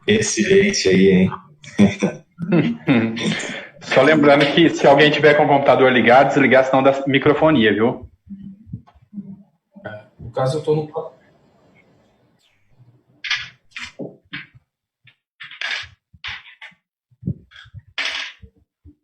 Esse silêncio aí, hein? Só lembrando que se alguém tiver com o computador ligado, desligar, senão da microfonia, viu? No caso, eu estou no...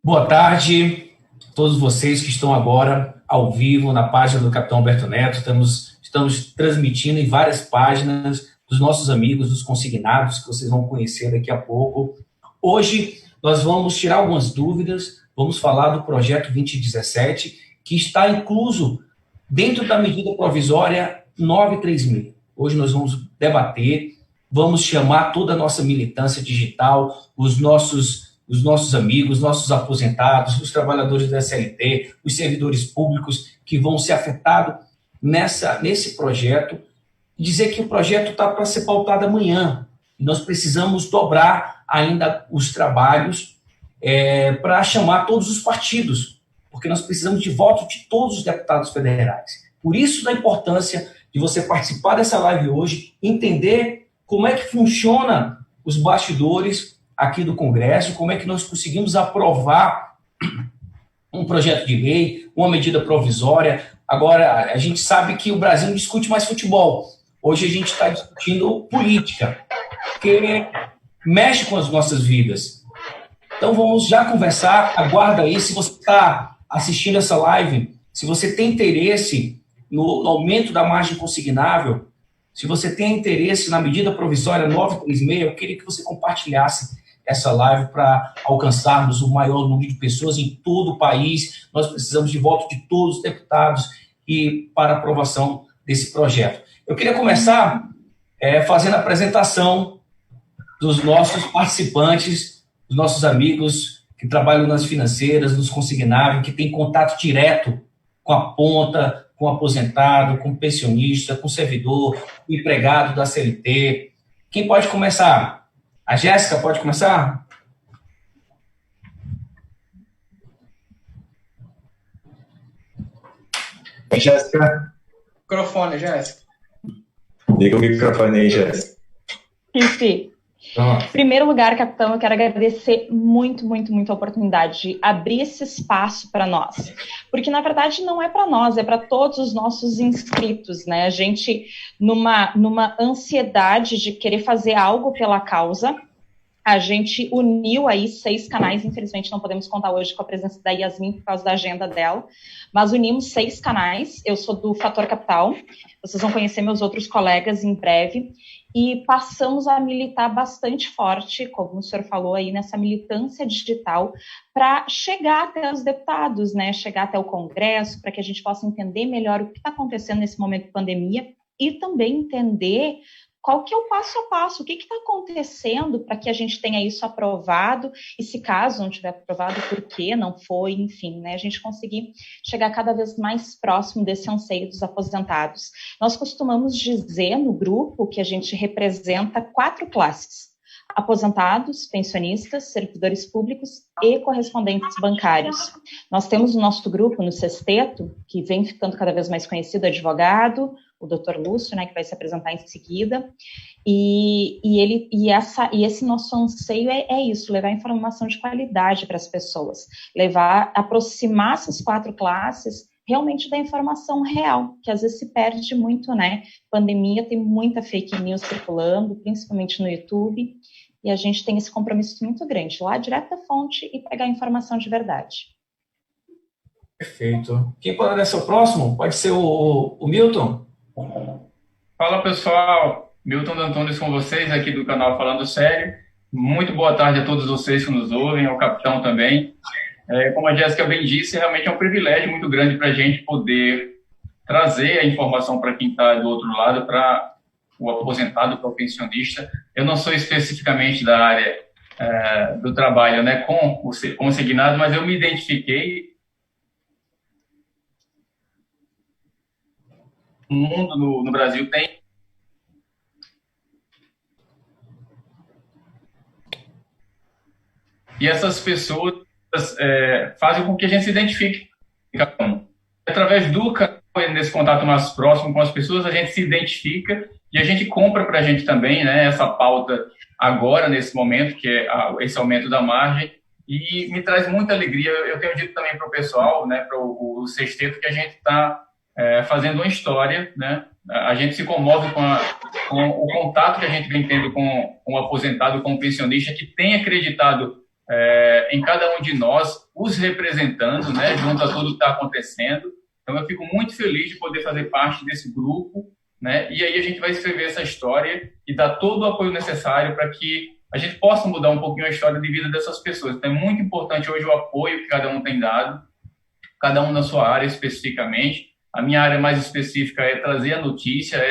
Boa tarde a todos vocês que estão agora ao vivo na página do Capitão Alberto Neto. Estamos transmitindo em várias páginas dos nossos amigos, dos consignados, que vocês vão conhecer daqui a pouco. Hoje nós vamos tirar algumas dúvidas, vamos falar do projeto 2017, que está incluso dentro da medida provisória 936. Hoje nós vamos debater, vamos chamar toda a nossa militância digital, os nossos amigos, nossos aposentados, os trabalhadores da SLT, os servidores públicos que vão ser afetados nesse projeto, dizer que o projeto está para ser pautado amanhã. E nós precisamos dobrar ainda os trabalhos para chamar todos os partidos, porque nós precisamos de voto de todos os deputados federais. Por isso, da importância de você participar dessa live hoje, entender como é que funciona os bastidores aqui do Congresso, como é que nós conseguimos aprovar um projeto de lei, uma medida provisória. Agora, a gente sabe que o Brasil não discute mais futebol. Hoje a gente está discutindo política, que mexe com as nossas vidas. Então vamos já conversar, aguarda aí, se você está assistindo essa live, se você tem interesse no aumento da margem consignável, se você tem interesse na medida provisória 936, eu queria que você compartilhasse essa live para alcançarmos o maior número de pessoas em todo o país. Nós precisamos de voto de todos os deputados e para aprovação desse projeto. Eu queria começar fazendo a apresentação dos nossos participantes, dos nossos amigos que trabalham nas financeiras, nos consignáveis, que têm contato direto com a ponta, com o aposentado, com o pensionista, com o servidor, com o empregado da CLT. Quem pode começar? A Jéssica pode começar? Oi, Jéssica. Microfone, Jéssica. Liga o microfone aí, Jéssica. Em primeiro lugar, capitão, eu quero agradecer muito a oportunidade de abrir esse espaço para nós. Porque, na verdade, não é para nós, é para todos os nossos inscritos, né? A gente, numa ansiedade de querer fazer algo pela causa, a gente uniu aí 6 canais, infelizmente não podemos contar hoje com a presença da Yasmin por causa da agenda dela, mas unimos 6 canais. Eu sou do Fator Capital, vocês vão conhecer meus outros colegas em breve, e passamos a militar bastante forte, como o senhor falou aí, nessa militância digital, para chegar até os deputados, né? Chegar até o Congresso, para que a gente possa entender melhor o que está acontecendo nesse momento de pandemia e também entender qual que é o passo a passo, o que está acontecendo para que a gente tenha isso aprovado, e se caso não tiver aprovado, por que não foi, enfim, né, a gente conseguir chegar cada vez mais próximo desse anseio dos aposentados. Nós costumamos dizer no grupo que a gente representa 4 classes: aposentados, pensionistas, servidores públicos e correspondentes bancários. Nós temos no nosso grupo, no sexteto, que vem ficando cada vez mais conhecido, advogado, o Dr. Lúcio, né, que vai se apresentar em seguida, e esse nosso anseio é isso, levar informação de qualidade para as pessoas, aproximar essas 4 classes realmente da informação real, que às vezes se perde muito, né? Pandemia, tem muita fake news circulando, principalmente no YouTube, e a gente tem esse compromisso muito grande, lá direto da fonte e pegar a informação de verdade. Perfeito. Quem pode ser o próximo? Pode ser o Milton? Fala, pessoal. Milton D'Antunes com vocês aqui do canal Falando Sério. Muito boa tarde a todos vocês que nos ouvem, ao capitão também. Como a Jéssica bem disse, realmente é um privilégio muito grande para a gente poder trazer a informação para quem está do outro lado, para o aposentado, para o pensionista. Eu não sou especificamente da área do trabalho, né, com o consignado, mas eu me identifiquei. O mundo no Brasil tem e essas pessoas fazem com que a gente se identifique através do nesse contato mais próximo com as pessoas, a gente se identifica e a gente compra para a gente também, né, essa pauta agora, nesse momento, que é esse aumento da margem, e me traz muita alegria. Eu tenho dito também para o pessoal, né, para o sexteto, que a gente está fazendo uma história, né? A gente se comove com o contato que a gente vem tendo com o aposentado, com o pensionista, que tem acreditado em cada um de nós, os representando, né, junto a tudo que está acontecendo. Então, eu fico muito feliz de poder fazer parte desse grupo, né, e aí a gente vai escrever essa história e dar todo o apoio necessário para que a gente possa mudar um pouquinho a história de vida dessas pessoas. Então, é muito importante hoje o apoio que cada um tem dado, cada um na sua área especificamente. A minha área mais específica é trazer a notícia,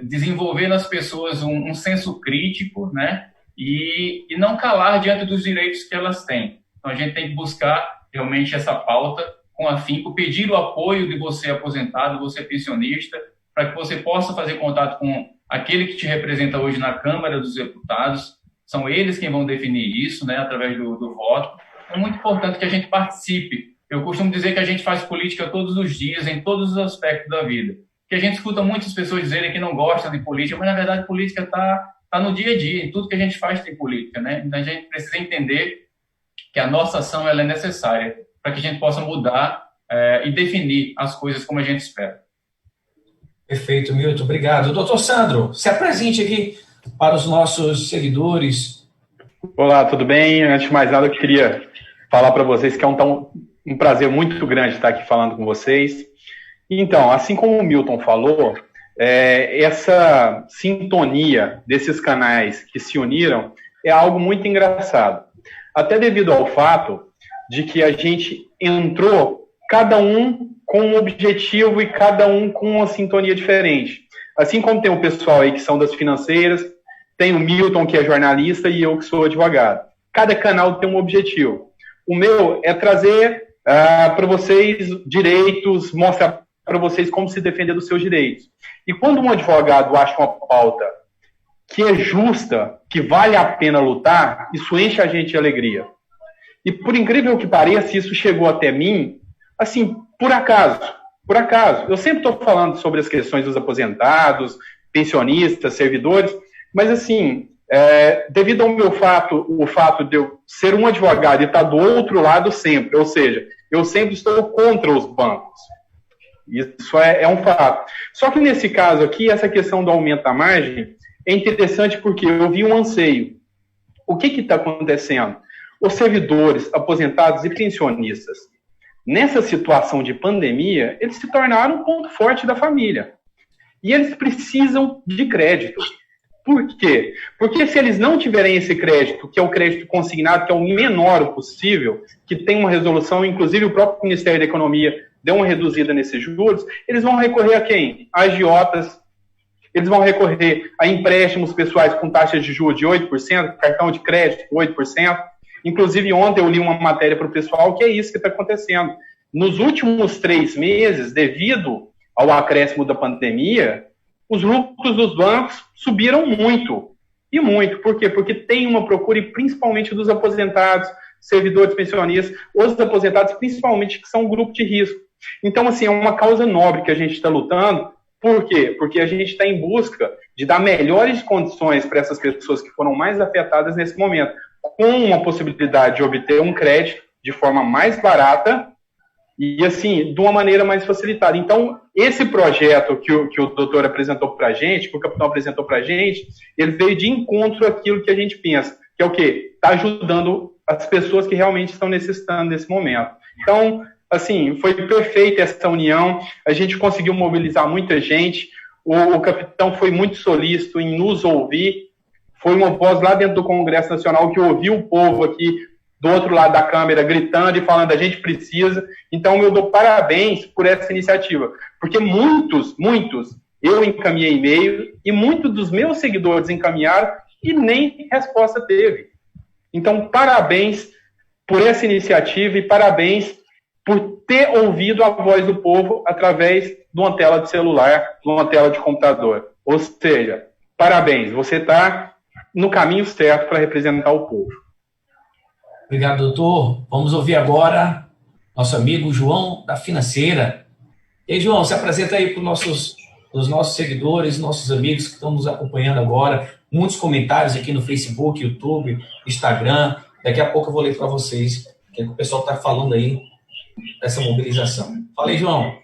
desenvolver nas pessoas um senso crítico, né, e não calar diante dos direitos que elas têm. Então, a gente tem que buscar realmente essa pauta com afinco, pedir o apoio de você aposentado, você pensionista, para que você possa fazer contato com aquele que te representa hoje na Câmara dos Deputados. São eles quem vão definir isso, né, através do voto. É muito importante que a gente participe. Eu costumo dizer que a gente faz política todos os dias, em todos os aspectos da vida. Que a gente escuta muitas pessoas dizerem que não gostam de política, mas, na verdade, política está no dia a dia, em tudo que a gente faz tem política, né? Então, a gente precisa entender que a nossa ação ela é necessária para que a gente possa mudar e definir as coisas como a gente espera. Perfeito, Milton. Obrigado. Doutor Sandro, se apresente aqui para os nossos seguidores. Olá, tudo bem? Antes de mais nada, eu queria falar para vocês que é um prazer muito grande estar aqui falando com vocês. Então, assim como o Milton falou, essa sintonia desses canais que se uniram é algo muito engraçado. Até devido ao fato de que a gente entrou, cada um com um objetivo e cada um com uma sintonia diferente. Assim como tem o pessoal aí que são das financeiras, tem o Milton que é jornalista e eu que sou advogado. Cada canal tem um objetivo. O meu é trazer para vocês direitos, mostrar para vocês como se defender dos seus direitos. E quando um advogado acha uma pauta que é justa, que vale a pena lutar, isso enche a gente de alegria. E por incrível que pareça, isso chegou até mim, assim, por acaso. Eu sempre estou falando sobre as questões dos aposentados, pensionistas, servidores, mas assim, devido ao o fato de eu ser um advogado e estar do outro lado sempre, ou seja, eu sempre estou contra os bancos. Isso é um fato. Só que nesse caso aqui, essa questão do aumento da margem é interessante porque eu vi um anseio. O que está acontecendo? Os servidores, aposentados e pensionistas, nessa situação de pandemia, eles se tornaram um ponto forte da família. E eles precisam de crédito. Por quê? Porque se eles não tiverem esse crédito, que é o crédito consignado, que é o menor possível, que tem uma resolução, inclusive o próprio Ministério da Economia deu uma reduzida nesses juros, eles vão recorrer a quem? A agiotas, eles vão recorrer a empréstimos pessoais com taxas de juros de 8%, cartão de crédito 8%. Inclusive, ontem eu li uma matéria para o pessoal que é isso que está acontecendo. Nos últimos 3 meses, devido ao acréscimo da pandemia, os lucros dos bancos subiram muito. E muito. Por quê? Porque tem uma procura, e principalmente dos aposentados, servidores pensionistas, os aposentados, principalmente, que são um grupo de risco. Então, assim, é uma causa nobre que a gente está lutando. Por quê? Porque a gente está em busca de dar melhores condições para essas pessoas que foram mais afetadas nesse momento, com uma possibilidade de obter um crédito de forma mais barata e, assim, de uma maneira mais facilitada. Então, esse projeto que o doutor apresentou para a gente, que o capitão apresentou para a gente, ele veio de encontro àquilo que a gente pensa, que é o quê? Está ajudando as pessoas que realmente estão necessitando nesse momento. Então, assim, foi perfeita essa união, a gente conseguiu mobilizar muita gente, o capitão foi muito solícito em nos ouvir, foi uma voz lá dentro do Congresso Nacional que ouviu o povo aqui do outro lado da câmera gritando e falando a gente precisa. Então eu dou parabéns por essa iniciativa, porque muitos, eu encaminhei e-mail e muitos dos meus seguidores encaminharam e nem resposta teve. Então parabéns por essa iniciativa e parabéns por ter ouvido a voz do povo através de uma tela de celular, de uma tela de computador. Ou seja, parabéns, você está no caminho certo para representar o povo. Obrigado, doutor. Vamos ouvir agora nosso amigo João da Financeira. E aí, João, se apresenta aí para os nossos seguidores, nossos amigos que estão nos acompanhando agora. Muitos comentários aqui no Facebook, YouTube, Instagram. Daqui a pouco eu vou ler para vocês o que o pessoal está falando aí dessa mobilização. Fala aí, João.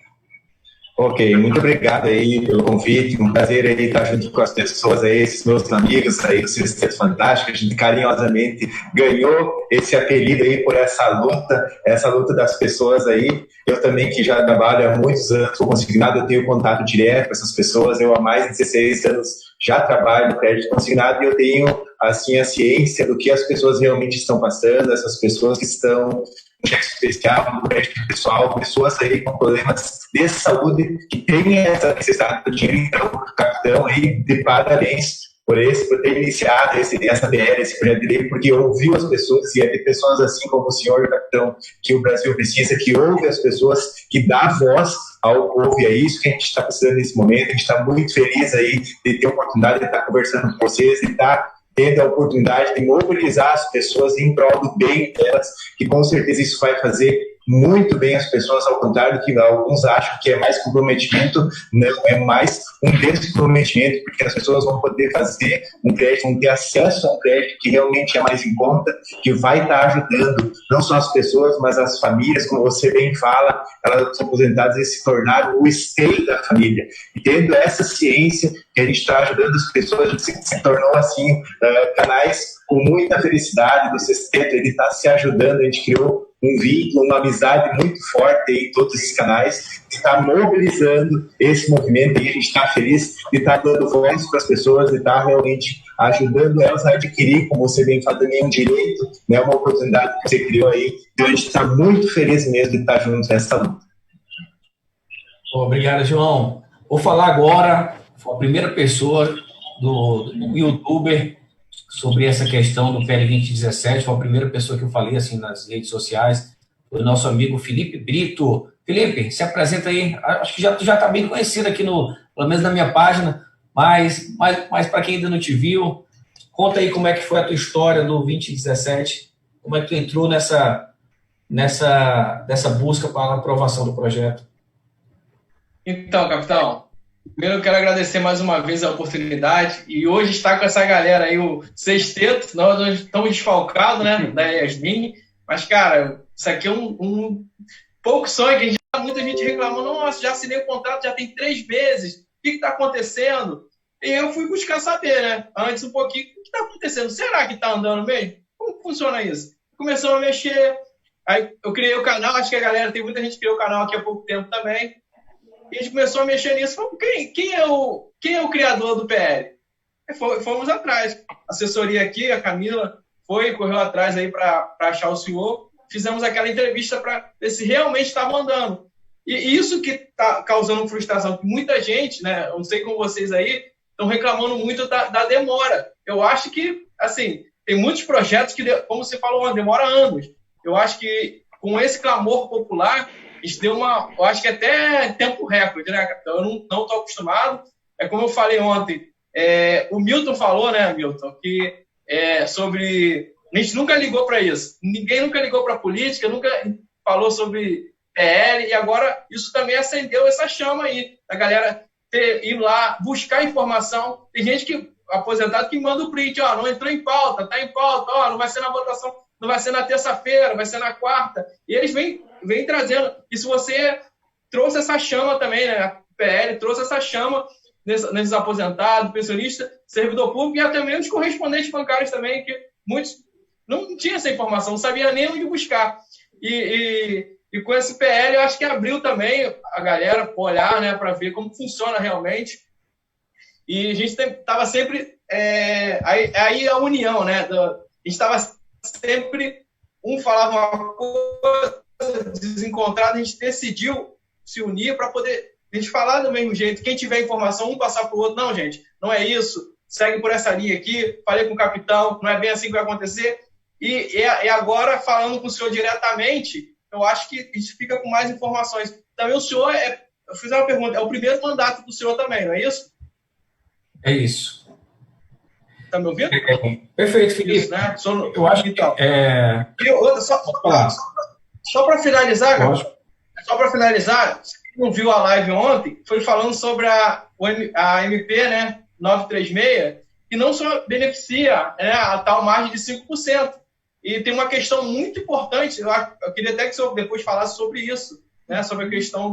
Ok, muito obrigado aí pelo convite, um prazer aí estar junto com as pessoas aí, esses meus amigos aí do Sexteto Fantástico. A gente carinhosamente ganhou esse apelido aí por essa luta das pessoas aí. Eu também, que já trabalho há muitos anos como consignado, eu tenho contato direto com essas pessoas. Eu há mais de 16 anos já trabalho no crédito consignado e eu tenho, assim, a ciência do que as pessoas realmente estão passando, essas pessoas que estão cheque especial, no crédito pessoal, pessoas aí com problemas de saúde que têm essa necessidade do dinheiro. Então, capitão, aí, de parabéns por ter iniciado essa BR, esse projeto de lei, porque ouviu as pessoas, e é de pessoas assim como o senhor, capitão, que o Brasil precisa, que ouve as pessoas, que dá voz ao povo, e é isso que a gente está precisando nesse momento. A gente está muito feliz aí de ter a oportunidade de estar conversando com vocês, de estar tendo a oportunidade de mobilizar as pessoas em prol do bem delas, que com certeza isso vai fazer muito bem as pessoas, ao contrário do que alguns acham que é mais comprometimento. Não, é mais um descomprometimento, porque as pessoas vão poder fazer um crédito, vão ter acesso a um crédito que realmente é mais em conta, que vai estar ajudando não só as pessoas, mas as famílias, como você bem fala, elas são aposentadas e se tornaram o esteio da família. E tendo essa ciência que a gente está ajudando as pessoas, a gente se tornou assim, canais com muita felicidade do Sexteto. Ele está se ajudando, a gente criou um vínculo, uma amizade muito forte em todos esses canais, está mobilizando esse movimento e a gente está feliz de estar dando voz para as pessoas, de estar realmente ajudando elas a adquirir, como você bem fala, também um direito, né, uma oportunidade que você criou aí. Então a gente está muito feliz mesmo de estar juntos nessa luta. Obrigado, João. Vou falar agora, a primeira pessoa do youtuber sobre essa questão do PL 2017, foi a primeira pessoa que eu falei assim nas redes sociais, foi o nosso amigo Felipe Brito. Felipe, se apresenta aí. Acho que já está bem conhecido aqui, pelo menos na minha página, mas para quem ainda não te viu, conta aí como é que foi a tua história do 2017, como é que tu entrou nessa busca para a aprovação do projeto. Então, capitão, primeiro eu quero agradecer mais uma vez a oportunidade e hoje estar com essa galera aí, o Sexteto. Nós estamos desfalcados, né, da Yasmin, mas, cara, isso aqui é um pouco sonho, que muita gente reclamando, nossa, já assinei o contrato, já tem 3 meses, o que está acontecendo? E eu fui buscar saber, né, antes um pouquinho, o que está acontecendo? Será que está andando mesmo? Como funciona isso? Começou a mexer, aí eu criei o canal, acho que a galera, tem muita gente que criou o canal aqui há pouco tempo também, e a gente começou a mexer nisso. Falei, quem é o criador do PL? Fomos atrás. A assessoria aqui, a Camila, correu atrás aí para achar o senhor. Fizemos aquela entrevista para ver se realmente estava andando. E isso que está causando frustração, que muita gente, né, eu não sei como vocês aí, estão reclamando muito da demora. Eu acho que, assim, tem muitos projetos que, como você falou, demora anos. Eu acho que com esse clamor popular, isso deu eu acho que até tempo recorde, né, capitão? Eu não estou acostumado. É como eu falei ontem, o Milton falou, né, Milton, que sobre... A gente nunca ligou para isso. Ninguém nunca ligou para a política, nunca falou sobre PL, e agora isso também acendeu essa chama aí, da galera ir lá, buscar informação. Tem gente aposentado que manda o print, não entrou em pauta, está em pauta, não vai ser na votação, não vai ser na terça-feira, vai ser na quarta. E eles vêm trazendo. E se você trouxe essa chama também, né? A PL trouxe essa chama nesses aposentados, pensionistas, servidor público e até mesmo os correspondentes bancários também, que muitos não tinham essa informação, não sabiam nem onde buscar. E com esse PL, eu acho que abriu também a galera para olhar, né, para ver como funciona realmente. E a gente estava sempre... aí a união, né? A gente estava sempre... Um falava uma coisa desencontrada, a gente decidiu se unir para poder a gente falar do mesmo jeito. Quem tiver informação, um passar para o outro. Não, gente, não é isso. Segue por essa linha aqui. Falei com o capitão, não é bem assim que vai acontecer. E agora, falando com o senhor diretamente, eu acho que a gente fica com mais informações. Também o senhor, eu fiz uma pergunta, é o primeiro mandato do senhor também, não é isso? É isso. Está me ouvindo? Perfeito, Felipe. Isso, né? Eu acho que... Só para finalizar, não viu a live ontem, foi falando sobre a MP, né, 936, que não só beneficia, né, a tal margem de 5%. E tem uma questão muito importante, eu queria até que o senhor depois falasse sobre isso, né, sobre a questão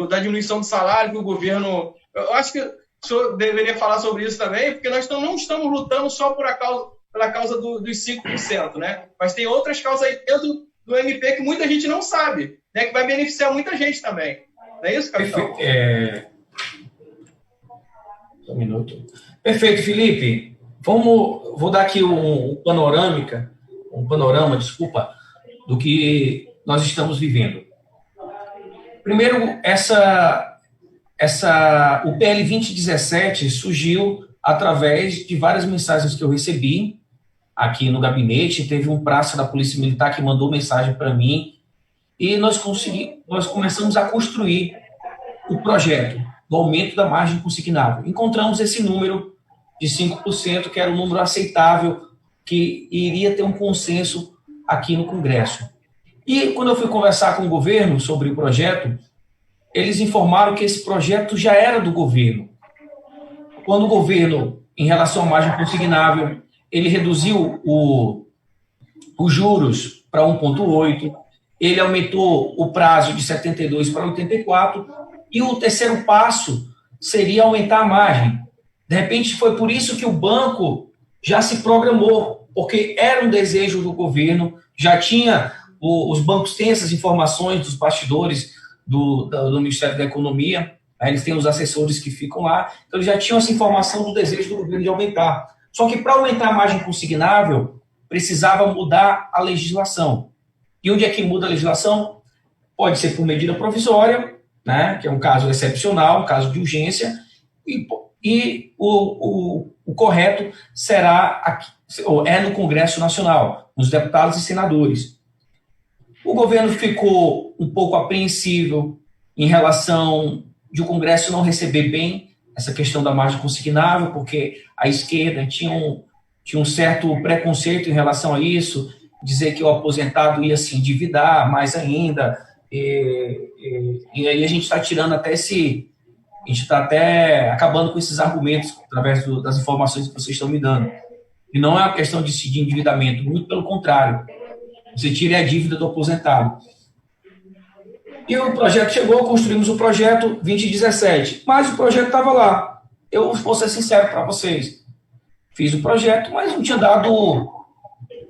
da diminuição do salário que o governo... Eu acho que o senhor deveria falar sobre isso também, porque nós não estamos lutando só pela causa dos 5%, né? Mas tem outras causas aí dentro do MP que muita gente não sabe, né? Que vai beneficiar muita gente também. Não é isso, capitão? Um minuto. Perfeito, Felipe. Vou dar aqui um panorama, do que nós estamos vivendo. Primeiro, o PL 2017 surgiu através de várias mensagens que eu recebi aqui no gabinete. Teve um praça da Polícia Militar que mandou mensagem para mim e nós começamos a construir o projeto do aumento da margem consignável. Encontramos esse número de 5%, que era um número aceitável, que iria ter um consenso aqui no Congresso. E quando eu fui conversar com o governo sobre o projeto, eles informaram que esse projeto já era do governo. Quando o governo, em relação à margem consignável, ele reduziu os juros para 1,8%, ele aumentou o prazo de 72 para 84, e o terceiro passo seria aumentar a margem. De repente, foi por isso que o banco já se programou, porque era um desejo do governo, já tinha, os bancos têm essas informações dos bastidores do Ministério da Economia, eles têm os assessores que ficam lá, então eles já tinham essa informação do desejo do governo de aumentar. Só que para aumentar a margem consignável, precisava mudar a legislação. E onde é que muda a legislação? Pode ser por medida provisória, né, que é um caso excepcional, um caso de urgência, e o correto é no Congresso Nacional, nos deputados e senadores. O governo ficou um pouco apreensível em relação de o Congresso não receber bem essa questão da margem consignável, porque a esquerda tinha um certo preconceito em relação a isso, dizer que o aposentado ia se endividar mais ainda, e aí a gente está tirando até a gente está até acabando com esses argumentos através das informações que vocês estão me dando. E não é uma questão de endividamento, muito pelo contrário. Você tira a dívida do aposentado. E o projeto chegou, construímos o projeto 2017, mas o projeto estava lá. Eu vou ser sincero para vocês. Fiz o projeto, mas não tinha dado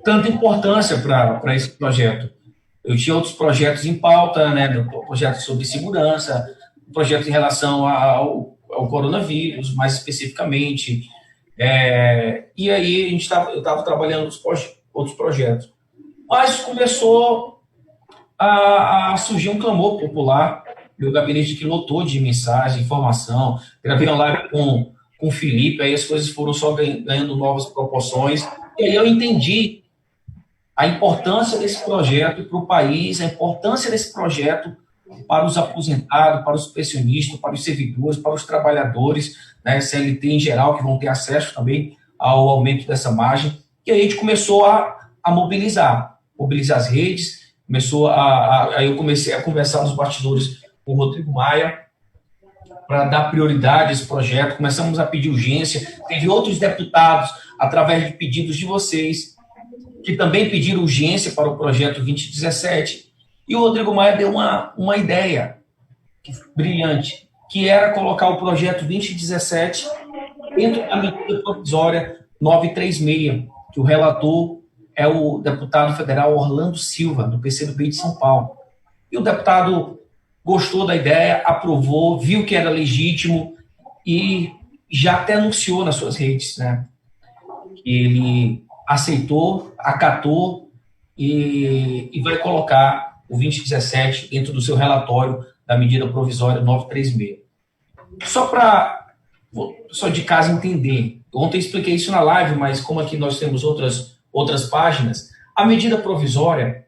tanta importância para esse projeto. Eu tinha outros projetos em pauta, né, projeto sobre segurança, projeto em relação ao coronavírus, mais especificamente. E aí eu estava trabalhando outros projetos. Mas começou a surgir um clamor popular. Meu gabinete que lotou de mensagem, informação. Gravei uma live com o Felipe, aí as coisas foram só ganhando novas proporções. E aí eu entendi a importância desse projeto para o país, a importância desse projeto para os aposentados, para os pensionistas, para os servidores, para os trabalhadores, né, CLT em geral, que vão ter acesso também ao aumento dessa margem. E aí a gente começou a mobilizar as redes, aí eu comecei a conversar nos bastidores com o Rodrigo Maia para dar prioridade a esse projeto, começamos a pedir urgência, teve outros deputados, através de pedidos de vocês, que também pediram urgência para o projeto 2017, e o Rodrigo Maia deu uma ideia brilhante, que era colocar o projeto 2017 dentro da medida provisória 936, que o relator é o deputado federal Orlando Silva, do PCdoB de São Paulo. E o deputado gostou da ideia, aprovou, viu que era legítimo e já até anunciou nas suas redes, né? Ele aceitou, acatou e vai colocar o 2017 dentro do seu relatório da medida provisória 936. Só de casa entender. Ontem eu expliquei isso na live, mas como aqui nós temos outras páginas, a medida provisória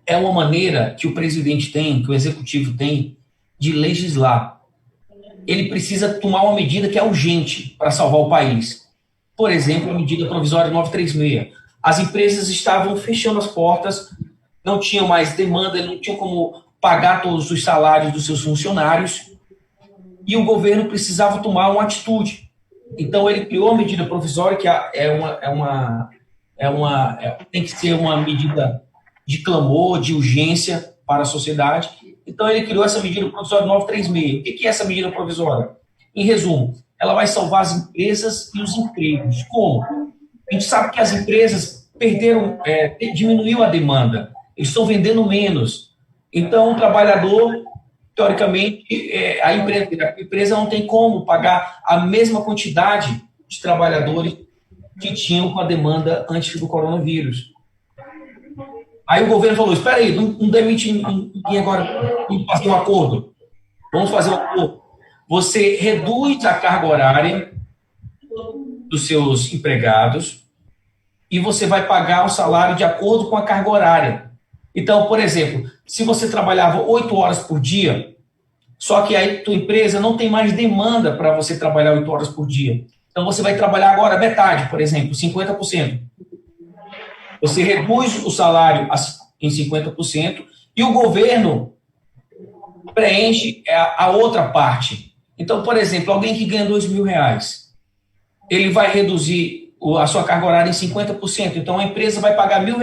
é uma maneira que o presidente tem, que o executivo tem, de legislar. Ele precisa tomar uma medida que é urgente para salvar o país. Por exemplo, a medida provisória 936. As empresas estavam fechando as portas, não tinham mais demanda, não tinham como pagar todos os salários dos seus funcionários, e o governo precisava tomar uma atitude. Então, ele criou a medida provisória, que tem que ser uma medida de clamor, de urgência para a sociedade. Então, ele criou essa medida provisória 936. O que é essa medida provisória? Em resumo, ela vai salvar as empresas e os empregos. Como? A gente sabe que as empresas diminuiu a demanda, eles estão vendendo menos. Então, o trabalhador, teoricamente, a empresa não tem como pagar a mesma quantidade de trabalhadores que tinham com a demanda antes do coronavírus. Aí o governo falou, espera aí, não demite ninguém agora, vamos fazer um acordo. Vamos fazer um acordo. Você reduz a carga horária dos seus empregados e você vai pagar o salário de acordo com a carga horária. Então, por exemplo, se você trabalhava 8 horas por dia, só que a tua empresa não tem mais demanda para você trabalhar 8 horas por dia. Então, você vai trabalhar agora metade, por exemplo, 50%. Você reduz o salário em 50% e o governo preenche a outra parte. Então, por exemplo, alguém que ganha R$2.000, ele vai reduzir a sua carga horária em 50%. Então, a empresa vai pagar R$1.000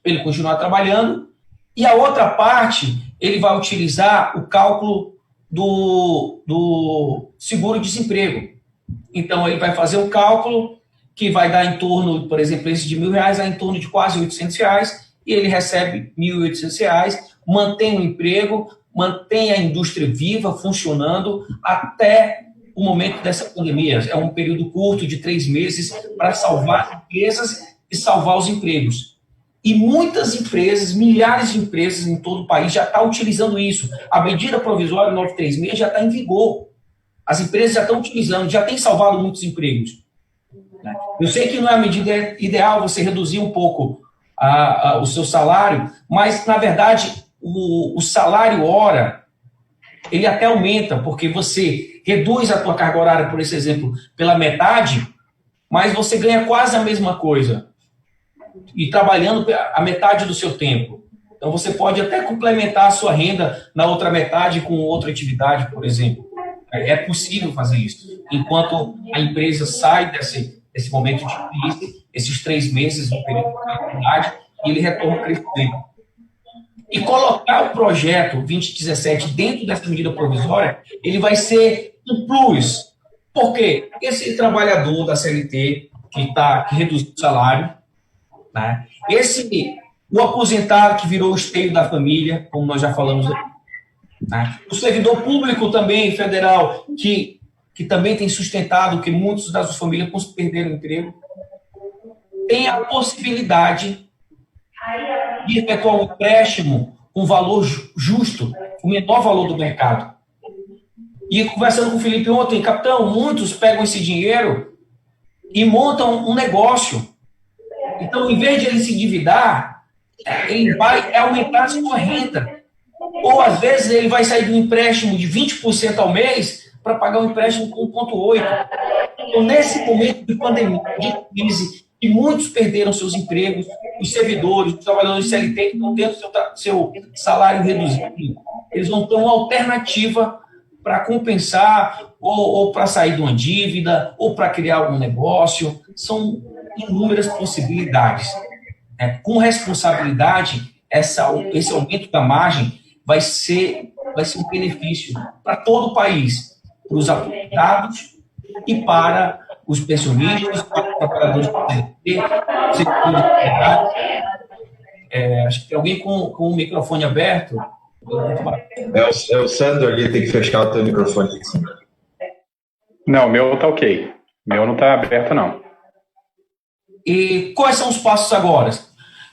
para ele continuar trabalhando e a outra parte ele vai utilizar o cálculo do seguro-desemprego. Então, ele vai fazer um cálculo que vai dar em torno, por exemplo, esse de R$1.000, dá em torno de quase R$800, e ele recebe R$1.800, mantém o emprego, mantém a indústria viva, funcionando, até o momento dessa pandemia. É um período curto de 3 meses para salvar as empresas e salvar os empregos. E muitas empresas, milhares de empresas em todo o país já estão utilizando isso. A medida provisória 936 já está em vigor. As empresas já estão utilizando, já tem salvado muitos empregos. Eu sei que não é a medida ideal você reduzir um pouco o seu salário, mas, na verdade, o salário hora, ele até aumenta, porque você reduz a tua carga horária, por esse exemplo, pela metade, mas você ganha quase a mesma coisa, e trabalhando a metade do seu tempo. Então, você pode até complementar a sua renda na outra metade com outra atividade, por exemplo. É possível fazer isso. Enquanto a empresa sai desse momento de crise, esses 3 meses no período de atividade, e ele retorna ao crescimento. E colocar o projeto 2017 dentro dessa medida provisória, ele vai ser um plus. Por quê? Esse trabalhador da CLT que reduziu o salário, né? O aposentado que virou o esteio da família, como nós já falamos, né? O servidor público também, federal, que também tem sustentado que muitos das suas famílias perderam o emprego, tem a possibilidade de efetuar um empréstimo com valor justo, o menor valor do mercado. E conversando com o Felipe ontem, capitão, muitos pegam esse dinheiro e montam um negócio. Então, em vez de ele se endividar, ele vai aumentar a sua renda. Ou, às vezes, ele vai sair de um empréstimo de 20% ao mês para pagar um empréstimo com 1,8%. Então, nesse momento de pandemia, de crise, que muitos perderam seus empregos, os servidores, os trabalhadores de CLT que estão tendo seu salário reduzido, eles vão ter uma alternativa para compensar ou para sair de uma dívida ou para criar algum negócio. São inúmeras possibilidades. Com responsabilidade, esse aumento da margem vai ser um benefício para todo o país, para os aposentados e para os pensionistas, para os trabalhadores do CLT, acho que tem alguém com o microfone aberto. É o Sandro ali, tem que fechar o teu microfone. Não, o meu está ok. O meu não está aberto, não. E quais são os passos agora?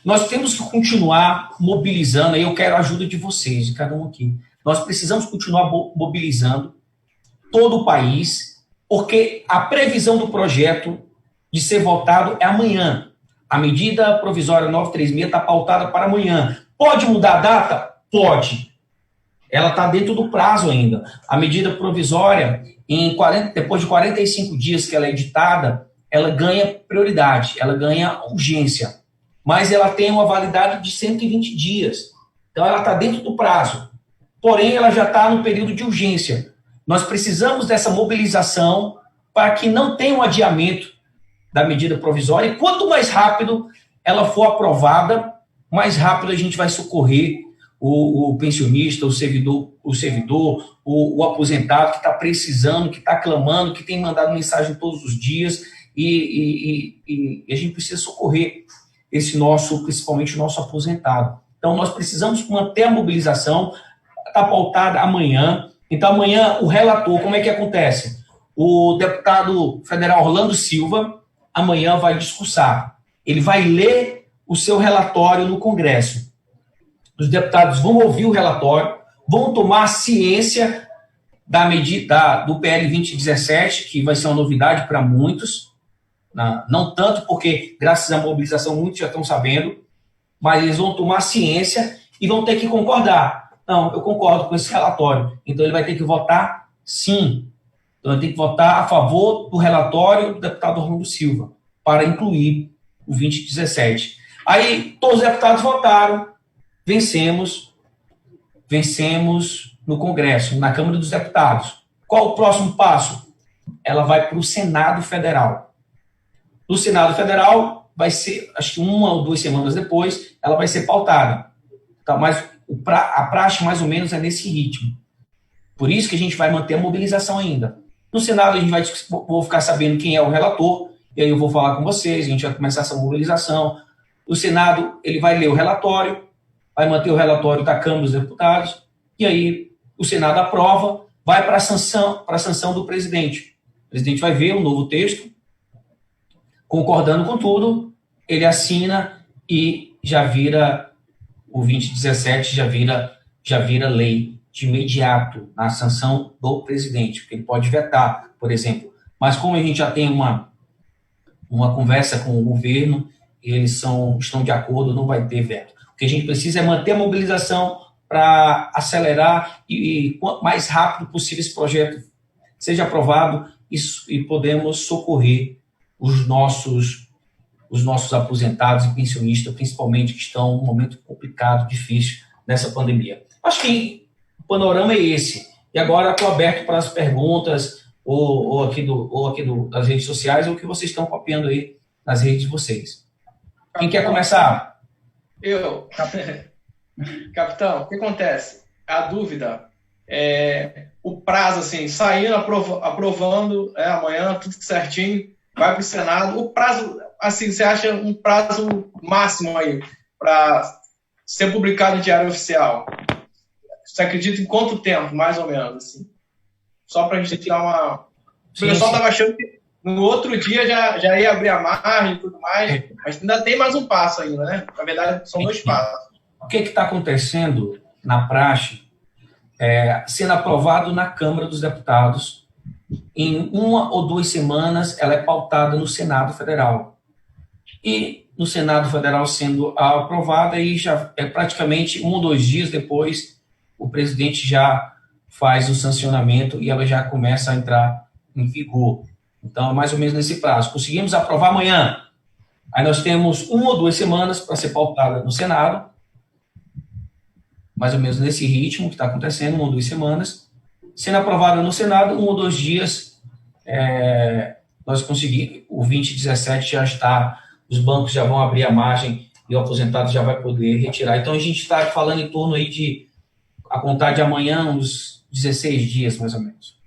Nós temos que continuar mobilizando, aí eu quero a ajuda de vocês, de cada um aqui. Nós precisamos continuar mobilizando todo o país, porque a previsão do projeto de ser votado é amanhã. A medida provisória 936 está pautada para amanhã. Pode mudar a data? Pode. Ela está dentro do prazo ainda. A medida provisória, depois de 45 dias que ela é editada, ela ganha prioridade, ela ganha urgência. Mas ela tem uma validade de 120 dias. Então, ela está dentro do prazo. porém ela já está no período de urgência. Nós precisamos dessa mobilização para que não tenha um adiamento da medida provisória, e quanto mais rápido ela for aprovada, mais rápido a gente vai socorrer o pensionista, o servidor, o aposentado que está precisando, que está clamando, que tem mandado mensagem todos os dias, e a gente precisa socorrer principalmente o nosso aposentado. Então, nós precisamos manter a mobilização, está pautada amanhã. Então, amanhã, o relator, como é que acontece? O deputado federal Orlando Silva, amanhã vai discursar. Ele vai ler o seu relatório no Congresso. Os deputados vão ouvir o relatório, vão tomar ciência da medida do PL 2017, que vai ser uma novidade para muitos, não tanto porque, graças à mobilização, muitos já estão sabendo, mas eles vão tomar ciência e vão ter que concordar. Não, eu concordo com esse relatório. Então, ele vai ter que votar sim. Então, ele tem que votar a favor do relatório do deputado Orlando Silva, para incluir o 2017. Aí, todos os deputados votaram, vencemos no Congresso, na Câmara dos Deputados. Qual o próximo passo? Ela vai para o Senado Federal. No Senado Federal, vai ser, acho que 1 ou 2 semanas depois, ela vai ser pautada. Tá, mas a praxe, mais ou menos, é nesse ritmo. Por isso que a gente vai manter a mobilização ainda. No Senado, a gente vou ficar sabendo quem é o relator, e aí eu vou falar com vocês, a gente vai começar essa mobilização. O Senado, ele vai ler o relatório, vai manter o relatório da Câmara dos Deputados, e aí o Senado aprova, vai para a sanção do presidente. O presidente vai ver o novo texto, concordando com tudo, ele assina e já vira, o 2017 já vira lei de imediato, na sanção do presidente, porque ele pode vetar, por exemplo. Mas como a gente já tem uma conversa com o governo, eles estão de acordo, não vai ter veto. O que a gente precisa é manter a mobilização para acelerar e quanto mais rápido possível esse projeto seja aprovado e podemos socorrer os nossos aposentados e pensionistas, principalmente, que estão num momento complicado, difícil, nessa pandemia. Acho que o panorama é esse. E agora estou aberto para as perguntas, ou aqui das redes sociais, ou que vocês estão copiando aí nas redes de vocês. Quem quer começar? Eu. Capitão, o que acontece? A dúvida é o prazo, assim, saindo, aprovando, amanhã, tudo certinho, vai para o Senado. O prazo, assim, você acha um prazo máximo aí para ser publicado em Diário Oficial? Você acredita em quanto tempo, mais ou menos, assim? Só para a gente dar uma... O pessoal estava achando que no outro dia já ia abrir a margem e tudo mais, mas ainda tem mais um passo ainda, né? Na verdade, são 2 passos. O que está acontecendo na praxe? Sendo aprovado na Câmara dos Deputados, em 1 ou 2 semanas, ela é pautada no Senado Federal. E no Senado Federal sendo aprovada, e já é praticamente 1 ou 2 dias depois, o presidente já faz o sancionamento e ela já começa a entrar em vigor. Então, é mais ou menos nesse prazo. Conseguimos aprovar amanhã. Aí nós temos 1 ou 2 semanas para ser pautada no Senado, mais ou menos nesse ritmo que está acontecendo, 1 ou 2 semanas. Sendo aprovada no Senado, 1 ou 2 dias, nós conseguimos, o 2017 já está, os bancos já vão abrir a margem e o aposentado já vai poder retirar. Então, a gente está falando em torno aí de, a contar de amanhã, uns 16 dias, mais ou menos.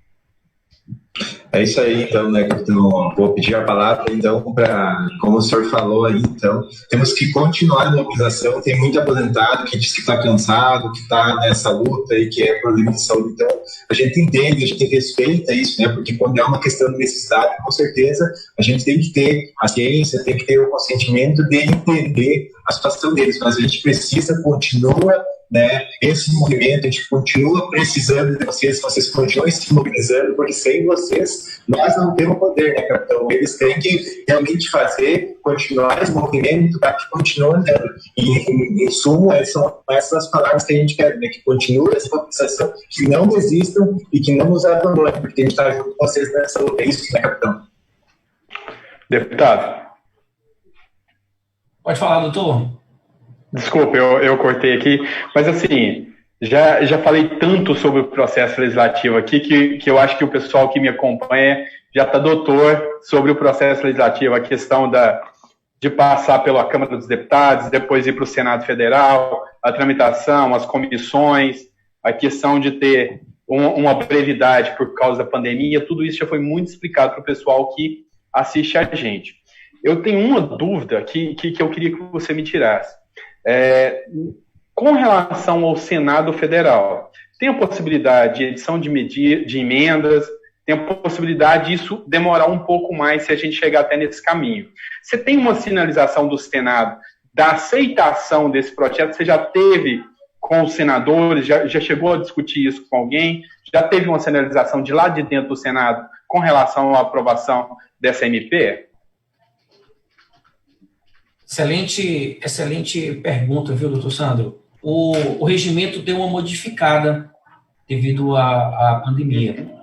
É isso aí, então, né, capitão? Vou pedir a palavra, então, para, como o senhor falou aí, então, temos que continuar a mobilização. Tem muito aposentado que diz que está cansado, que está nessa luta e que é problema de saúde. Então, a gente entende, a gente respeita isso, né, porque quando é uma questão de necessidade, com certeza, a gente tem que ter a ciência, tem que ter o consentimento de entender a situação deles, mas a gente precisa, continua, né, esse movimento, a gente continua precisando de vocês continuem se mobilizando, porque sem vocês nós não temos poder, né, capitão? Eles têm que realmente continuar esse movimento para que continue andando. E, em suma, são essas palavras que a gente quer, né, que continue essa mobilização, que não desistam e que não nos abandonem, porque a gente está junto com vocês nessa luta. É isso, né, capitão? Deputado. Pode falar, doutor. Desculpa, eu cortei aqui, mas assim, Já falei tanto sobre o processo legislativo aqui que eu acho que o pessoal que me acompanha já está doutor sobre o processo legislativo, a questão de passar pela Câmara dos Deputados, depois ir para o Senado Federal, a tramitação, as comissões, a questão de ter uma brevidade por causa da pandemia, tudo isso já foi muito explicado para o pessoal que assiste a gente. Eu tenho uma dúvida que eu queria que você me tirasse. Com relação ao Senado Federal, tem a possibilidade de edição de emendas, tem a possibilidade disso demorar um pouco mais se a gente chegar até nesse caminho. Você tem uma sinalização do Senado da aceitação desse projeto? Você já teve com os senadores, já chegou a discutir isso com alguém? Já teve uma sinalização de lá de dentro do Senado com relação à aprovação dessa MP? Excelente pergunta, viu, doutor Sandro? O regimento deu uma modificada devido à pandemia.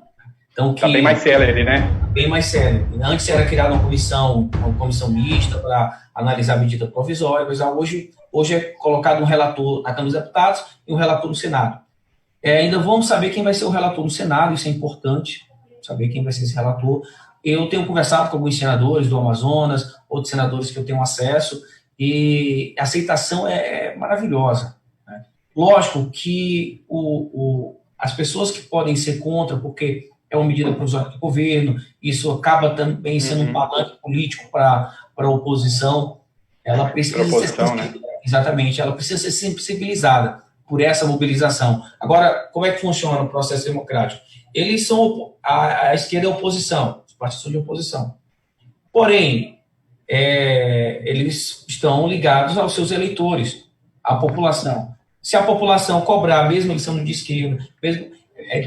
Então, está bem mais célere, né? Bem mais célere. Antes era criada uma comissão mista para analisar a medida provisória, mas hoje é colocado um relator na Câmara dos Deputados e um relator no Senado. Ainda vamos saber quem vai ser o relator no Senado, isso é importante, saber quem vai ser esse relator. Eu tenho conversado com alguns senadores do Amazonas, outros senadores que eu tenho acesso, e a aceitação é maravilhosa. Né? Lógico que as pessoas que podem ser contra, porque é uma medida provisória do governo, isso acaba também sendo um palanque político para a oposição, ela precisa exatamente, ela precisa ser sensibilizada por essa mobilização. Agora, como é que funciona o processo democrático? Eles são, a esquerda é oposição, os partidos são de oposição. Porém, eles estão ligados aos seus eleitores, à população. Se a população cobrar, mesmo eles sendo de esquerda,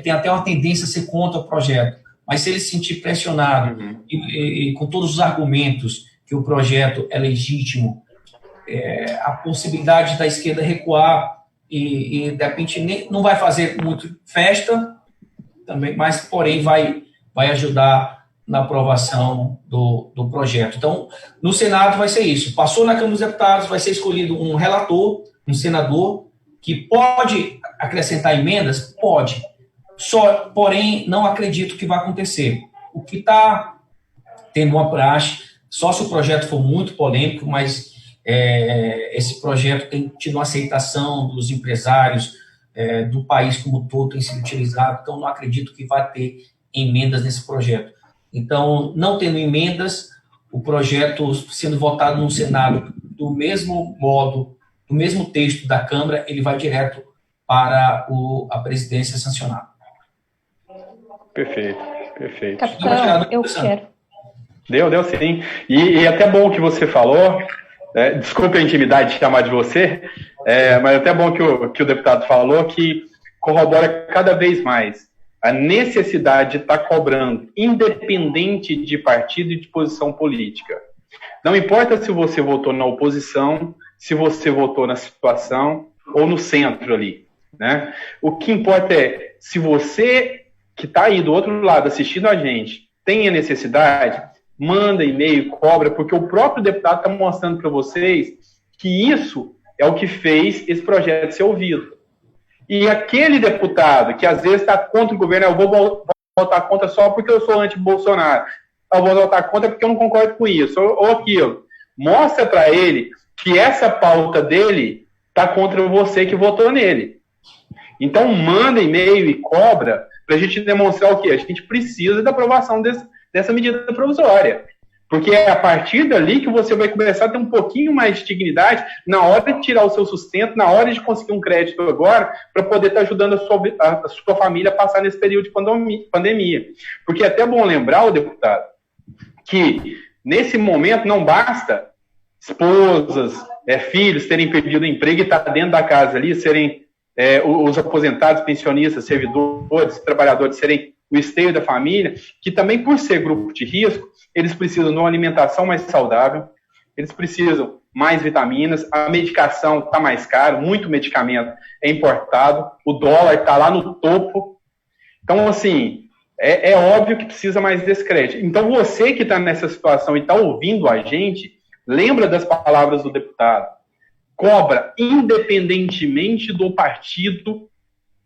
tem até uma tendência a ser contra o projeto, mas se ele se sentir pressionado e com todos os argumentos que o projeto é legítimo, a possibilidade da esquerda recuar e de repente não vai fazer muito festa, também, mas porém vai ajudar na aprovação do projeto. Então, no Senado vai ser isso. Passou na Câmara dos Deputados, vai ser escolhido um relator, um senador, que pode acrescentar emendas? Pode. Porém, não acredito que vai acontecer. O que está tendo uma praxe, só se o projeto for muito polêmico, mas esse projeto tem tido uma aceitação dos empresários do país como um todo, tem sido utilizado, então não acredito que vai ter emendas nesse projeto. Então, não tendo emendas, o projeto sendo votado no Senado do mesmo modo, do mesmo texto da Câmara, ele vai direto para a presidência sancionar. Perfeito. Capitão, eu quero. Deu sim. E é até bom que você falou, desculpe a intimidade de chamar de você, mas é até bom que o deputado falou, que corrobora cada vez mais a necessidade de estar cobrando, independente de partido e de posição política. Não importa se você votou na oposição, se você votou na situação ou no centro ali, né? O que importa é, se você que está aí do outro lado assistindo a gente tem a necessidade, manda e-mail, cobra, porque o próprio deputado está mostrando para vocês que isso é o que fez esse projeto ser ouvido. E aquele deputado que às vezes está contra o governo, eu vou votar contra só porque eu sou anti-Bolsonaro, eu vou votar contra porque eu não concordo com isso, ou aquilo. Mostra para ele que essa pauta dele está contra você que votou nele. Então manda e-mail e cobra para a gente demonstrar o quê? A gente precisa da aprovação dessa medida provisória. Porque é a partir dali que você vai começar a ter um pouquinho mais de dignidade na hora de tirar o seu sustento, na hora de conseguir um crédito agora, para poder estar ajudando a sua família a passar nesse período de pandemia. Porque é até bom lembrar, o deputado, que nesse momento não basta esposas, filhos terem perdido o emprego e estar dentro da casa ali, serem os aposentados, pensionistas, servidores, trabalhadores serem o esteio da família, que também por ser grupo de risco, eles precisam de uma alimentação mais saudável, eles precisam mais vitaminas, a medicação está mais cara, muito medicamento é importado, o dólar está lá no topo. Então, assim, é óbvio que precisa mais desse crédito. Então, você que está nessa situação e está ouvindo a gente, lembra das palavras do deputado. Cobra, independentemente do partido